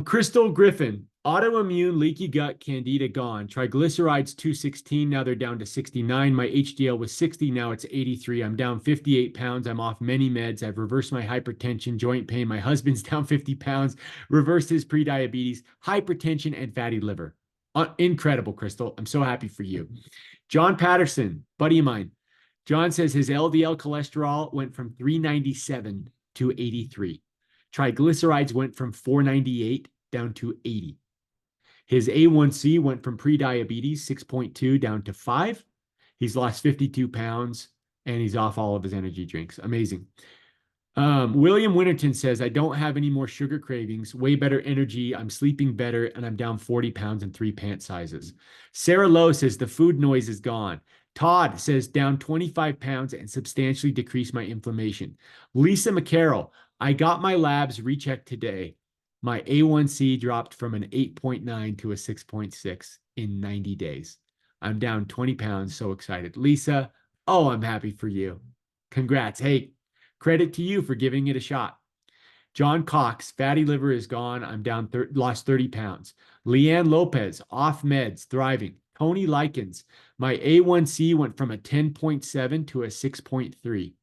Crystal Griffin, autoimmune, leaky gut, candida gone. Triglycerides 216. Now they're down to 69. My HDL was 60. Now it's 83. I'm down 58 pounds. I'm off many meds. I've reversed my hypertension, joint pain. My husband's down 50 pounds, reversed his prediabetes, hypertension, and fatty liver. Incredible, Crystal. I'm so happy for you. John Patterson, buddy of mine. John says his LDL cholesterol went from 397 to 83. Triglycerides went from 498 down to 80. His A1C went from pre-diabetes 6.2 down to 5. He's lost 52 pounds and he's off all of his energy drinks. Amazing. William Winterton says, I don't have any more sugar cravings, way better energy. I'm sleeping better and I'm down 40 pounds in 3 pant sizes. Sarah Lowe says the food noise is gone. Todd says down 25 pounds and substantially decreased my inflammation. Lisa McCarroll, I got my labs rechecked today. My A1C dropped from an 8.9 to a 6.6 in 90 days. I'm down 20 pounds. So excited. Lisa, oh, I'm happy for you. Congrats. Hey, credit to you for giving it a shot. John Cox, fatty liver is gone. I'm down, lost 30 pounds. Leanne Lopez, off meds, thriving. Tony Likens, my A1C went from a 10.7 to a 6.3.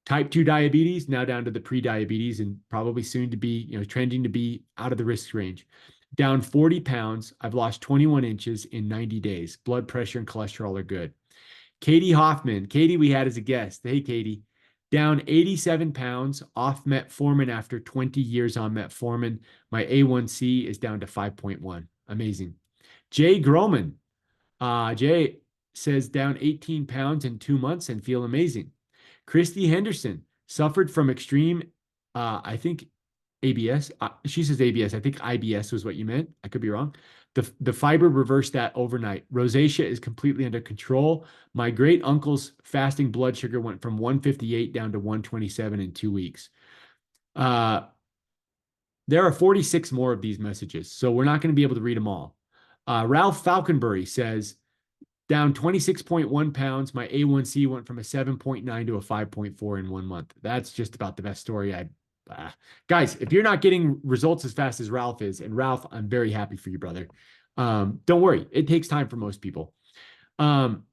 Type 2 diabetes, now down to the pre-diabetes and probably soon to be, trending to be out of the risk range. Down 40 pounds. I've lost 21 inches in 90 days. Blood pressure and cholesterol are good. Katie Hoffman. Katie, we had as a guest. Hey, Katie. Down 87 pounds off metformin after 20 years on metformin. My A1C is down to 5.1. Amazing. Jay Groman. Jay says down 18 pounds in 2 months and feel amazing. Christy Henderson suffered from extreme, I think ABS. She says ABS. I think IBS was what you meant. I could be wrong. The fiber reversed that overnight. Rosacea is completely under control. My great uncle's fasting blood sugar went from 158 down to 127 in 2 weeks. There are 46 more of these messages, so we're not going to be able to read them all. Ralph Falconbury says, down 26.1 pounds. My A1C went from a 7.9 to a 5.4 in 1 month. That's just about the best story. Guys, if you're not getting results as fast as Ralph is, and Ralph, I'm very happy for you, brother. Don't worry. It takes time for most people. Down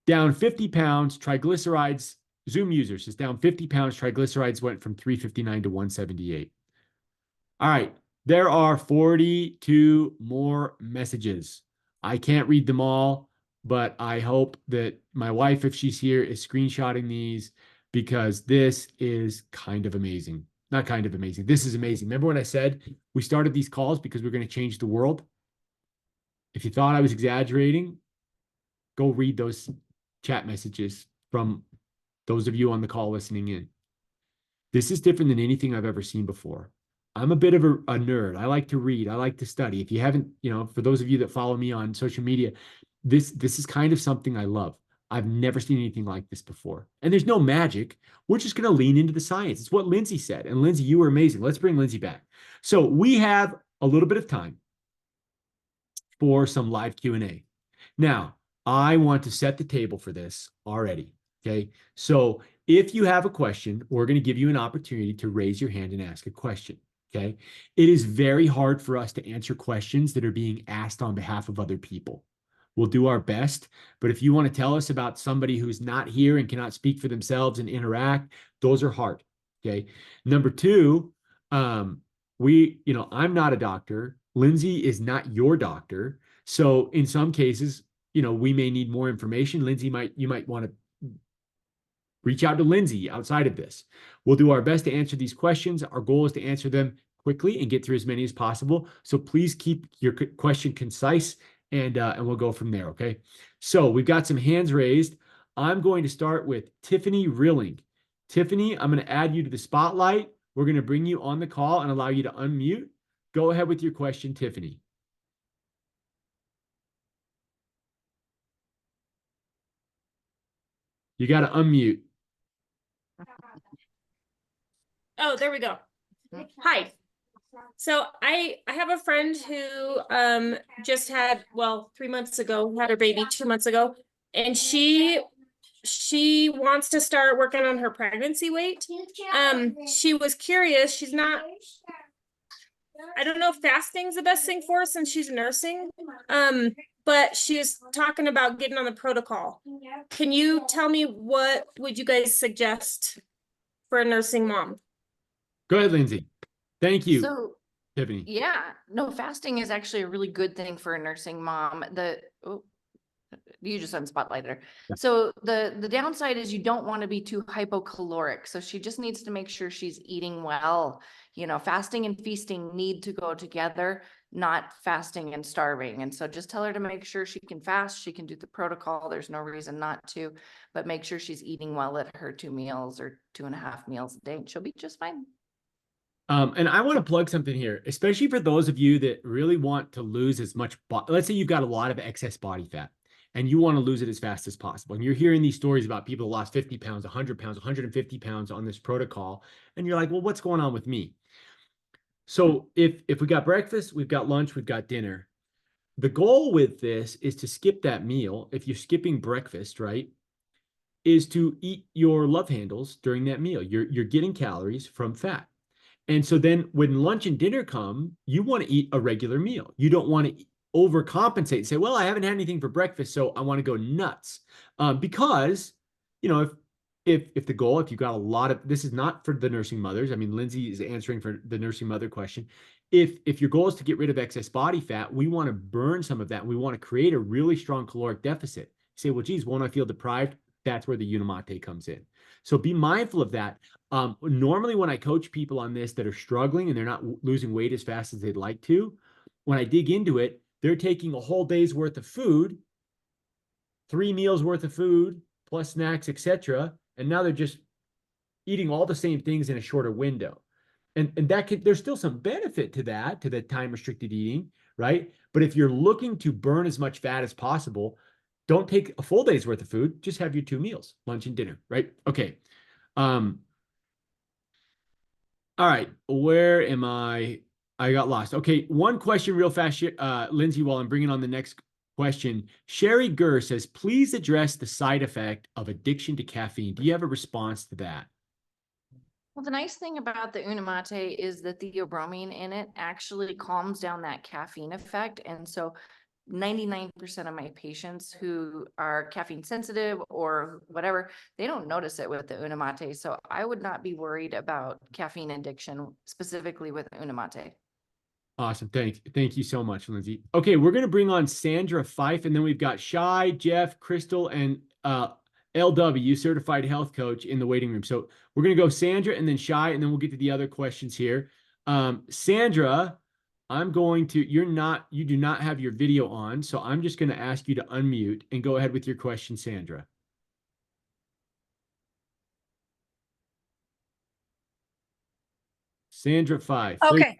50 pounds, triglycerides, Zoom user says down 50 pounds, triglycerides went from 359 to 178. All right. There are 42 more messages. I can't read them all, but I hope that my wife, if she's here, is screenshotting these because this is kind of amazing. Not kind of amazing. This is amazing. Remember when I said we started these calls because we're going to change the world? If you thought I was exaggerating, go read those chat messages from those of you on the call listening in. This is different than anything I've ever seen before. I'm a bit of a nerd. I like to read. I like to study. If you haven't, for those of you that follow me on social media, this is kind of something I love. I've never seen anything like this before. And there's no magic. We're just going to lean into the science. It's what Lindsay said. And Lindsay, you were amazing. Let's bring Lindsay back. So we have a little bit of time for some live Q&A. Now, I want to set the table for this already. Okay. So if you have a question, we're going to give you an opportunity to raise your hand and ask a question. Okay. It is very hard for us to answer questions that are being asked on behalf of other people. We'll do our best, but if you want to tell us about somebody who's not here and cannot speak for themselves and interact, those are hard. Okay. Number two, I'm not a doctor. Lindsay is not your doctor. So in some cases, we may need more information. Lindsay you might want to reach out to Lindsay outside of this. We'll do our best to answer these questions. Our goal is to answer them quickly and get through as many as possible. So please keep your question concise and we'll go from there. Okay. So we've got some hands raised. I'm going to start with Tiffany Rilling. Tiffany, I'm going to add you to the spotlight. We're going to bring you on the call and allow you to unmute. Go ahead with your question, Tiffany. You got to unmute. Oh, there we go. Hi. So I have a friend who just had, 3 months ago, had her baby 2 months ago, and she she wants to start working on her pregnancy weight. She was curious. She's not, I don't know if fasting's the best thing for her since she's nursing. But she was talking about getting on the protocol. Can you tell me what would you guys suggest for a nursing mom? Go ahead, Lindsay. Thank you, So Tiffany. yeah, no, fasting is actually a really good thing for a nursing mom. You just unspotlighted her. Yeah. So the downside is you don't want to be too hypocaloric. So she just needs to make sure she's eating well. You know, fasting and feasting need to go together, not fasting and starving. And so just tell her to make sure she can fast. She can do the protocol. There's no reason not to, but make sure she's eating well at her 2 meals or 2.5 meals a day. And she'll be just fine. And I want to plug something here, especially for those of you that really want to lose as much, let's say you've got a lot of excess body fat and you want to lose it as fast as possible. And you're hearing these stories about people who lost 50 pounds, 100 pounds, 150 pounds on this protocol. And you're like, well, what's going on with me? So if we got breakfast, we've got lunch, we've got dinner. The goal with this is to skip that meal. If you're skipping breakfast, right, is to eat your love handles during that meal. You're getting calories from fat. And so then when lunch and dinner come, you want to eat a regular meal. You don't want to overcompensate and say, well, I haven't had anything for breakfast, so I want to go nuts. Because, you know, if the goal, if you've got a lot of, this is not for the nursing mothers. I mean, Lindsay is answering for the nursing mother question. If your goal is to get rid of excess body fat, we want to burn some of that. We want to create a really strong caloric deficit. You say, well, geez, won't I feel deprived? That's where the Unimate comes in. So be mindful of that. Normally when I coach people on this that are struggling and they're not losing weight as fast as they'd like to, when I dig into it, they're taking a whole day's worth of food, 3 meals worth of food, plus snacks, etc. And now they're just eating all the same things in a shorter window. And that can, there's still some benefit to that, to the time restricted eating, right? But if you're looking to burn as much fat as possible, don't take a full day's worth of food, just have your 2 meals, lunch and dinner, right? Okay. All right, where am I? I got lost. Okay, one question real fast, Lindsay, while I'm bringing on the next question. Sherry Gurr says, please address the side effect of addiction to caffeine. Do you have a response to that? Well, the nice thing about the Unimate is that the theobromine in it actually calms down that caffeine effect. And so 99% of my patients who are caffeine sensitive or whatever, they don't notice it with the Unimate. So I would not be worried about caffeine addiction specifically with Unimate. Awesome. Thank you so much, Lindsay. Okay, we're going to bring on Sandra Fife, and then we've got Shai, Jeff, Crystal, and LW, certified health coach, in the waiting room. So we're going to go Sandra and then Shai, and then we'll get to the other questions here. Sandra, you do not have your video on, so I'm just going to ask you to unmute and go ahead with your question, Sandra. Sandra Fife. Okay.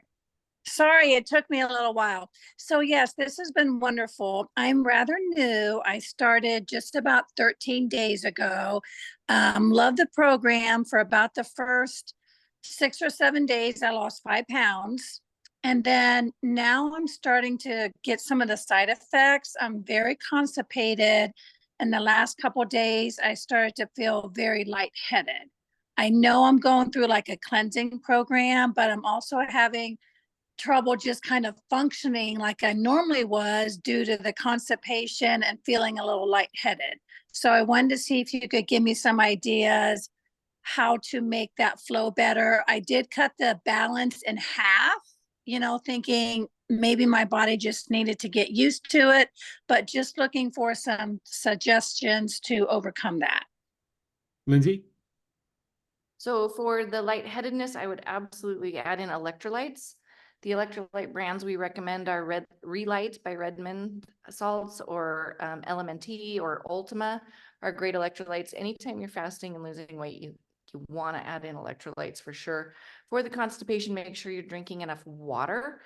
Sorry, it took me a little while. So yes, this has been wonderful. I'm rather new. I started just about 13 days ago. Love the program. For about the first 6 or 7 days, I lost 5 pounds. And then now I'm starting to get some of the side effects. I'm very constipated. And the last couple of days, I started to feel very lightheaded. I know I'm going through like a cleansing program, but I'm also having trouble just kind of functioning like I normally was due to the constipation and feeling a little lightheaded. So I wanted to see if you could give me some ideas how to make that flow better. I did cut the balance in half, thinking maybe my body just needed to get used to it, but just looking for some suggestions to overcome that. Lindsay? So for the lightheadedness, I would absolutely add in electrolytes. The electrolyte brands we recommend are Relight by Redmond Salts, or LMNT or Ultima are great electrolytes. Anytime you're fasting and losing weight, you want to add in electrolytes for sure. For the constipation, make sure you're drinking enough water.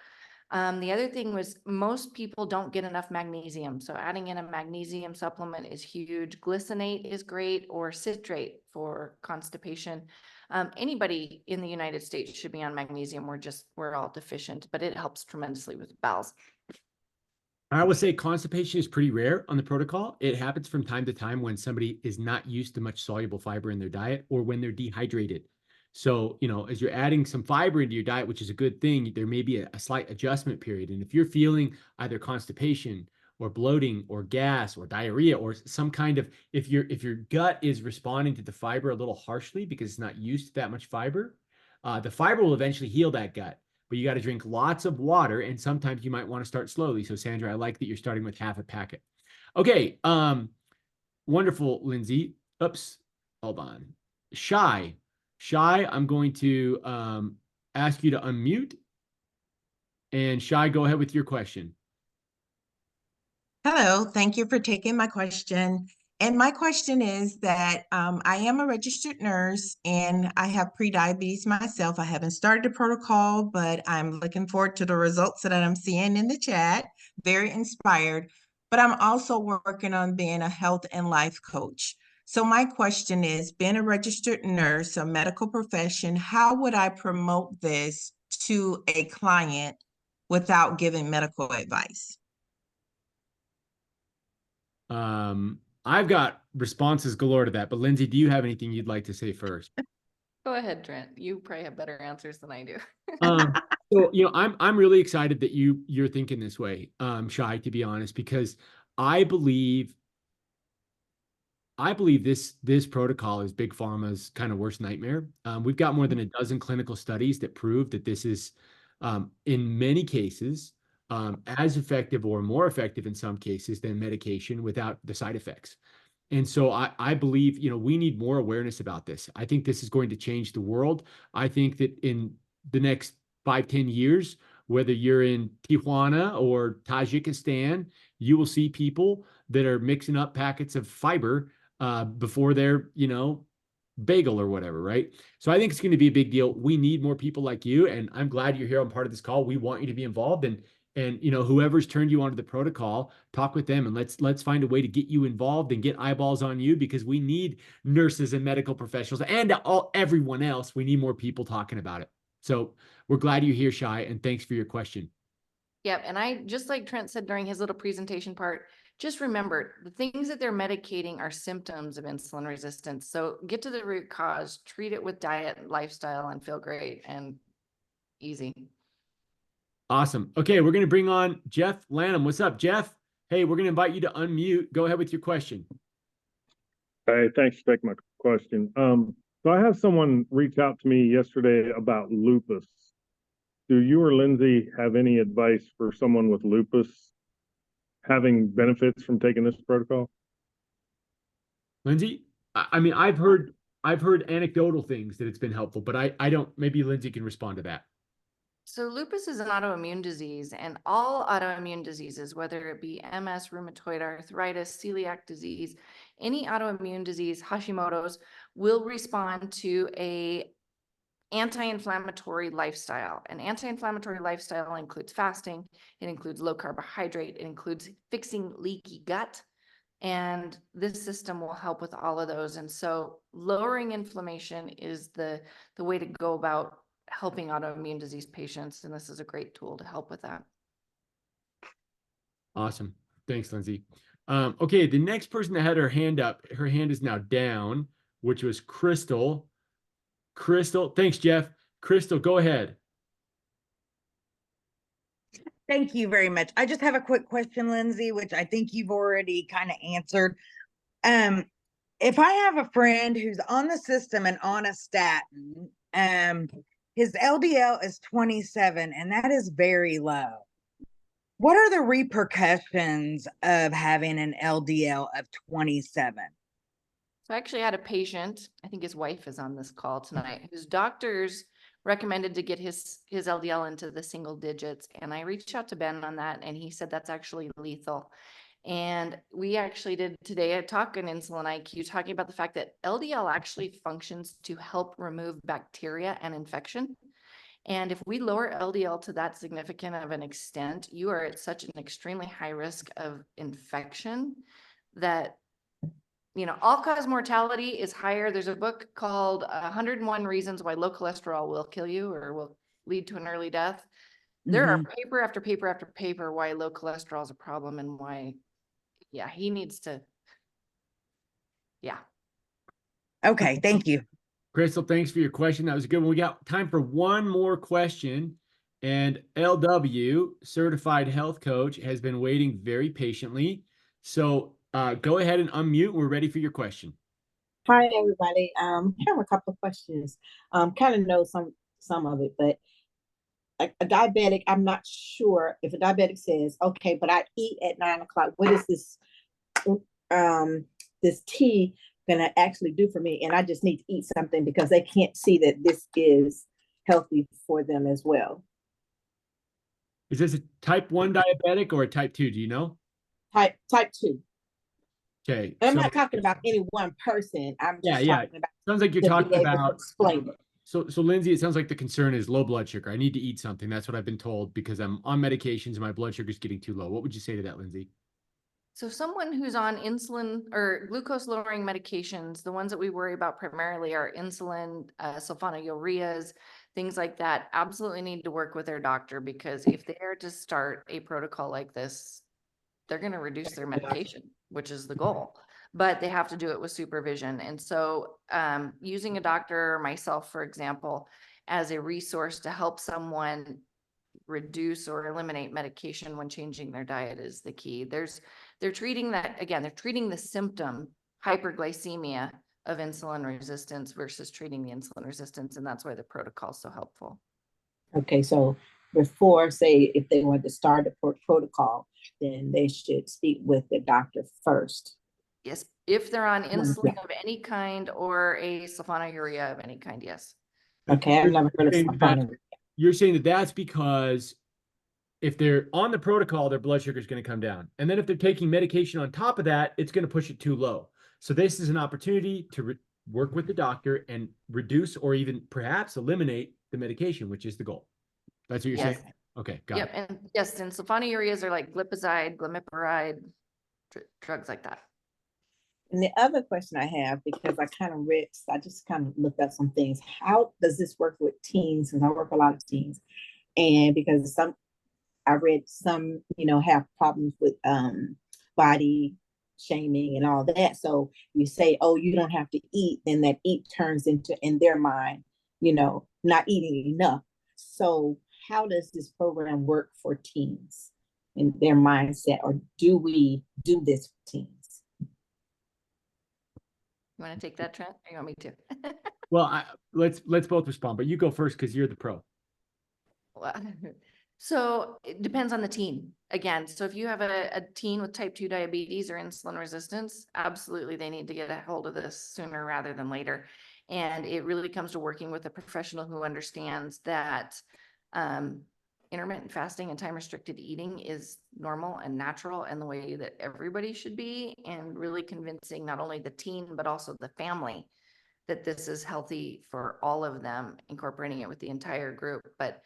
The other thing was most people don't get enough magnesium. So adding in a magnesium supplement is huge. Glycinate is great, or citrate for constipation. Anybody in the United States should be on magnesium. We're all deficient, but it helps tremendously with bowels. I would say constipation is pretty rare on the protocol. It happens from time to time when somebody is not used to much soluble fiber in their diet or when they're dehydrated. So, as you're adding some fiber into your diet, which is a good thing, there may be a slight adjustment period. And if you're feeling either constipation or bloating or gas or diarrhea or some kind of, if your gut is responding to the fiber a little harshly because it's not used to that much fiber, the fiber will eventually heal that gut, but you got to drink lots of water, and sometimes you might want to start slowly. So Sandra, I like that you're starting with half a packet. Okay, wonderful, Lindsay. Oops, hold on. Shy, I'm going to ask you to unmute, and Shy, go ahead with your question. Hello, thank you for taking my question. And my question is that I am a registered nurse and I have prediabetes myself. I haven't started the protocol, but I'm looking forward to the results that I'm seeing in the chat. Very inspired. But I'm also working on being a health and life coach. So my question is, being a registered nurse, a medical profession, how would I promote this to a client without giving medical advice? I've got responses galore to that, but Lindsay, do you have anything you'd like to say first? Go ahead, Trent. You probably have better answers than I do. So I'm really excited that you're thinking this way, Shy, to be honest, because I believe this protocol is Big Pharma's kind of worst nightmare. We've got more than a dozen clinical studies that prove that this is, in many cases, as effective or more effective in some cases than medication without the side effects. And so I believe, we need more awareness about this. I think this is going to change the world. I think that in the next 5-10 years, whether you're in Tijuana or Tajikistan, you will see people that are mixing up packets of fiber before their, bagel or whatever, right? So I think it's going to be a big deal. We need more people like you, and I'm glad you're here on part of this call. We want you to be involved, and whoever's turned you onto the protocol, talk with them, and let's find a way to get you involved and get eyeballs on you, because we need nurses and medical professionals and everyone else. We need more people talking about it. So we're glad you're here, Shy, and thanks for your question. Yep. And I, just like Trent said during his little presentation part, just remember the things that they're medicating are symptoms of insulin resistance. So get to the root cause, treat it with diet and lifestyle, and feel great and easy. Awesome. Okay, we're going to bring on Jeff Lanham. What's up, Jeff? Hey, we're going to invite you to unmute. Go ahead with your question. Hey, thanks for taking my question. So I have someone reach out to me yesterday about lupus. Do you or Lindsay have any advice for someone with lupus having benefits from taking this protocol? Lindsay, I mean, I've heard anecdotal things that it's been helpful, but I don't, maybe Lindsay can respond to that. So lupus is an autoimmune disease, and all autoimmune diseases, whether it be MS, rheumatoid arthritis, celiac disease, any autoimmune disease, Hashimoto's, will respond to a anti-inflammatory lifestyle. An anti-inflammatory lifestyle includes fasting, it includes low carbohydrate, it includes fixing leaky gut, and this system will help with all of those. And so lowering inflammation is the way to go about helping autoimmune disease patients, and this is a great tool to help with that. Awesome. Thanks, Lindsay. Okay, the next person that had her hand up, her hand is now down, which was Crystal. Crystal, thanks, Jeff. Crystal, go ahead. Thank you very much. I just have a quick question, Lindsay, which I think you've already kind of answered. If I have a friend who's on the system and on a statin, his LDL is 27, and that is very low. What are the repercussions of having an LDL of 27? So I actually had a patient, I think his wife is on this call tonight, whose doctors recommended to get his LDL into the single digits. And I reached out to Ben on that, and he said that's actually lethal. And we actually did today a talk on Insulin IQ, talking about the fact that LDL actually functions to help remove bacteria and infection. And if we lower LDL to that significant of an extent, you are at such an extremely high risk of infection that, all-cause mortality is higher. There's a book called 101 Reasons Why Low Cholesterol Will Kill You or will lead to an early death. There are Mhm. paper after paper after paper why low cholesterol is a problem and why, yeah, he needs to, yeah. Okay, thank you. Crystal, thanks for your question. That was a good one. We got time for one more question. And LW, certified health coach, has been waiting very patiently. So go ahead and unmute. We're ready for your question. Hi, everybody. I have a couple of questions. Kind of know some of it, but like a diabetic, I'm not sure if a diabetic says, okay, but I eat at 9 o'clock. What is this tea gonna actually do for me? And I just need to eat something because they can't see that this is healthy for them as well. Is this a type 1 diabetic or a type 2? Do you know? Type 2. Okay. And I'm So not talking about any one person. I'm yeah, just yeah. talking about Sounds like you're to be talking able to about explain it. so Lindsay, it sounds like the concern is low blood sugar. I need to eat something. That's what I've been told because I'm on medications and my blood sugar is getting too low. What would you say to that, Lindsay? So someone who's on insulin or glucose lowering medications, the ones that we worry about primarily are insulin, sulfonylureas, things like that, absolutely need to work with their doctor, because if they are to start a protocol like this, they're going to reduce their medication, which is the goal, but they have to do it with supervision. And so using a doctor or myself, for example, as a resource to help someone reduce or eliminate medication when changing their diet is the key. They're treating that, again, they're treating the symptom, hyperglycemia, of insulin resistance versus treating the insulin resistance. And that's why the protocol is so helpful. Okay, so before, say, if they want to start a protocol, then they should speak with the doctor first. Yes, if they're on insulin of any kind or a sulfonylurea of any kind, yes. Okay, I've never heard of sulfonylurea. You're saying that that's because if they're on the protocol, their blood sugar is going to come down. And then if they're taking medication on top of that, it's going to push it too low. So this is an opportunity to work with the doctor and reduce or even perhaps eliminate the medication, which is the goal. That's what you're saying? Okay, got it. And yes, and sulfonylureas are like glipizide, glimepiride, drugs like that. And the other question I have, because I just kind of looked up some things. How does this work with teens? Because I work a lot of teens. And because I read some, have problems with body shaming and all that. So you say, oh, you don't have to eat, then that eat turns into, in their mind, not eating enough. So how does this program work for teens in their mindset, or do we do this for teens? You want to take that, Trent? Or you want me to? Well, let's both respond, but you go first because you're the pro. So it depends on the teen again. So if you have a teen with type 2 diabetes or insulin resistance, absolutely they need to get a hold of this sooner rather than later. And it really comes to working with a professional who understands that intermittent fasting and time restricted eating is normal and natural and the way that everybody should be, and really convincing not only the teen but also the family that this is healthy for all of them, incorporating it with the entire group. But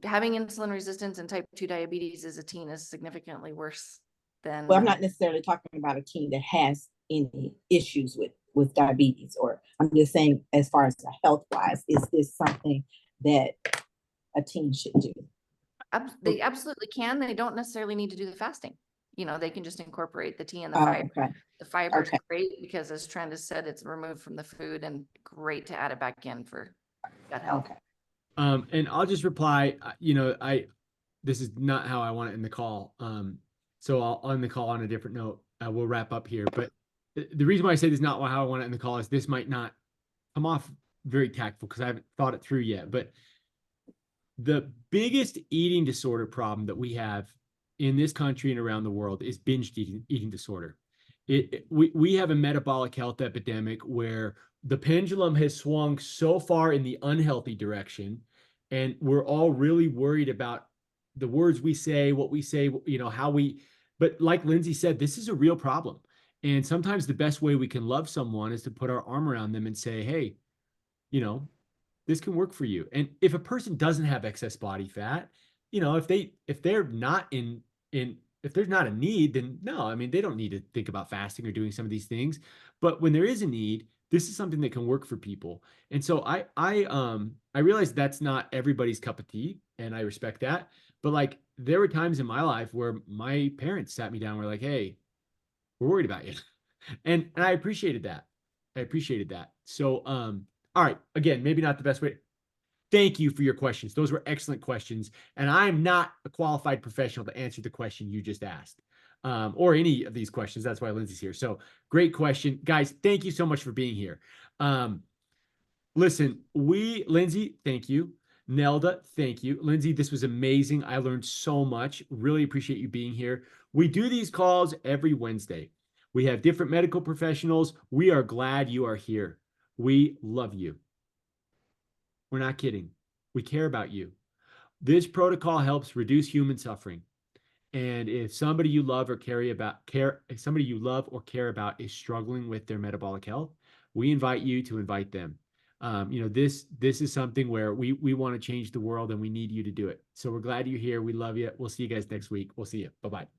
having insulin resistance and type 2 diabetes as a teen is significantly worse than. Well, I'm not necessarily talking about a teen that has any issues with diabetes, or I'm just saying, as far as health wise, is this something that a teen should do? They absolutely can. They don't necessarily need to do the fasting. They can just incorporate the tea and the fiber. Okay. The fiber is great because, as Trent has said, it's removed from the food and great to add it back in for gut health. Okay. And I'll just reply, this is not how I want to end the call. So I'll end the call on a different note. We'll wrap up here. But the reason why I say this is not how I want to end the call is this might not come off very tactful because I haven't thought it through yet. But the biggest eating disorder problem that we have in this country and around the world is binge eating disorder. We have a metabolic health epidemic where the pendulum has swung so far in the unhealthy direction, and we're all really worried about the words we say, what we say, but like Lindsay said, this is a real problem. And sometimes the best way we can love someone is to put our arm around them and say, hey, this can work for you. And if a person doesn't have excess body fat, if they're not if there's not a need, then no, they don't need to think about fasting or doing some of these things. But when there is a need, this is something that can work for people. And so I realize that's not everybody's cup of tea, and I respect that. But like there were times in my life where my parents sat me down and were like, hey, we're worried about you. And I appreciated that. I appreciated that. So all right, again, maybe not the best way. Thank you for your questions. Those were excellent questions. And I'm not a qualified professional to answer the question you just asked, or any of these questions. That's why Lindsay's here. So great question. Guys, thank you so much for being here. Listen, Lindsay, thank you. Nelda, thank you. Lindsay, this was amazing. I learned so much. Really appreciate you being here. We do these calls every Wednesday. We have different medical professionals. We are glad you are here. We love you. We're not kidding. We care about you. This protocol helps reduce human suffering. And if somebody you love or care about is struggling with their metabolic health, we invite you to invite them. This is something where we want to change the world, and we need you to do it. So we're glad you're here. We love you. We'll see you guys next week. We'll see you. Bye-bye.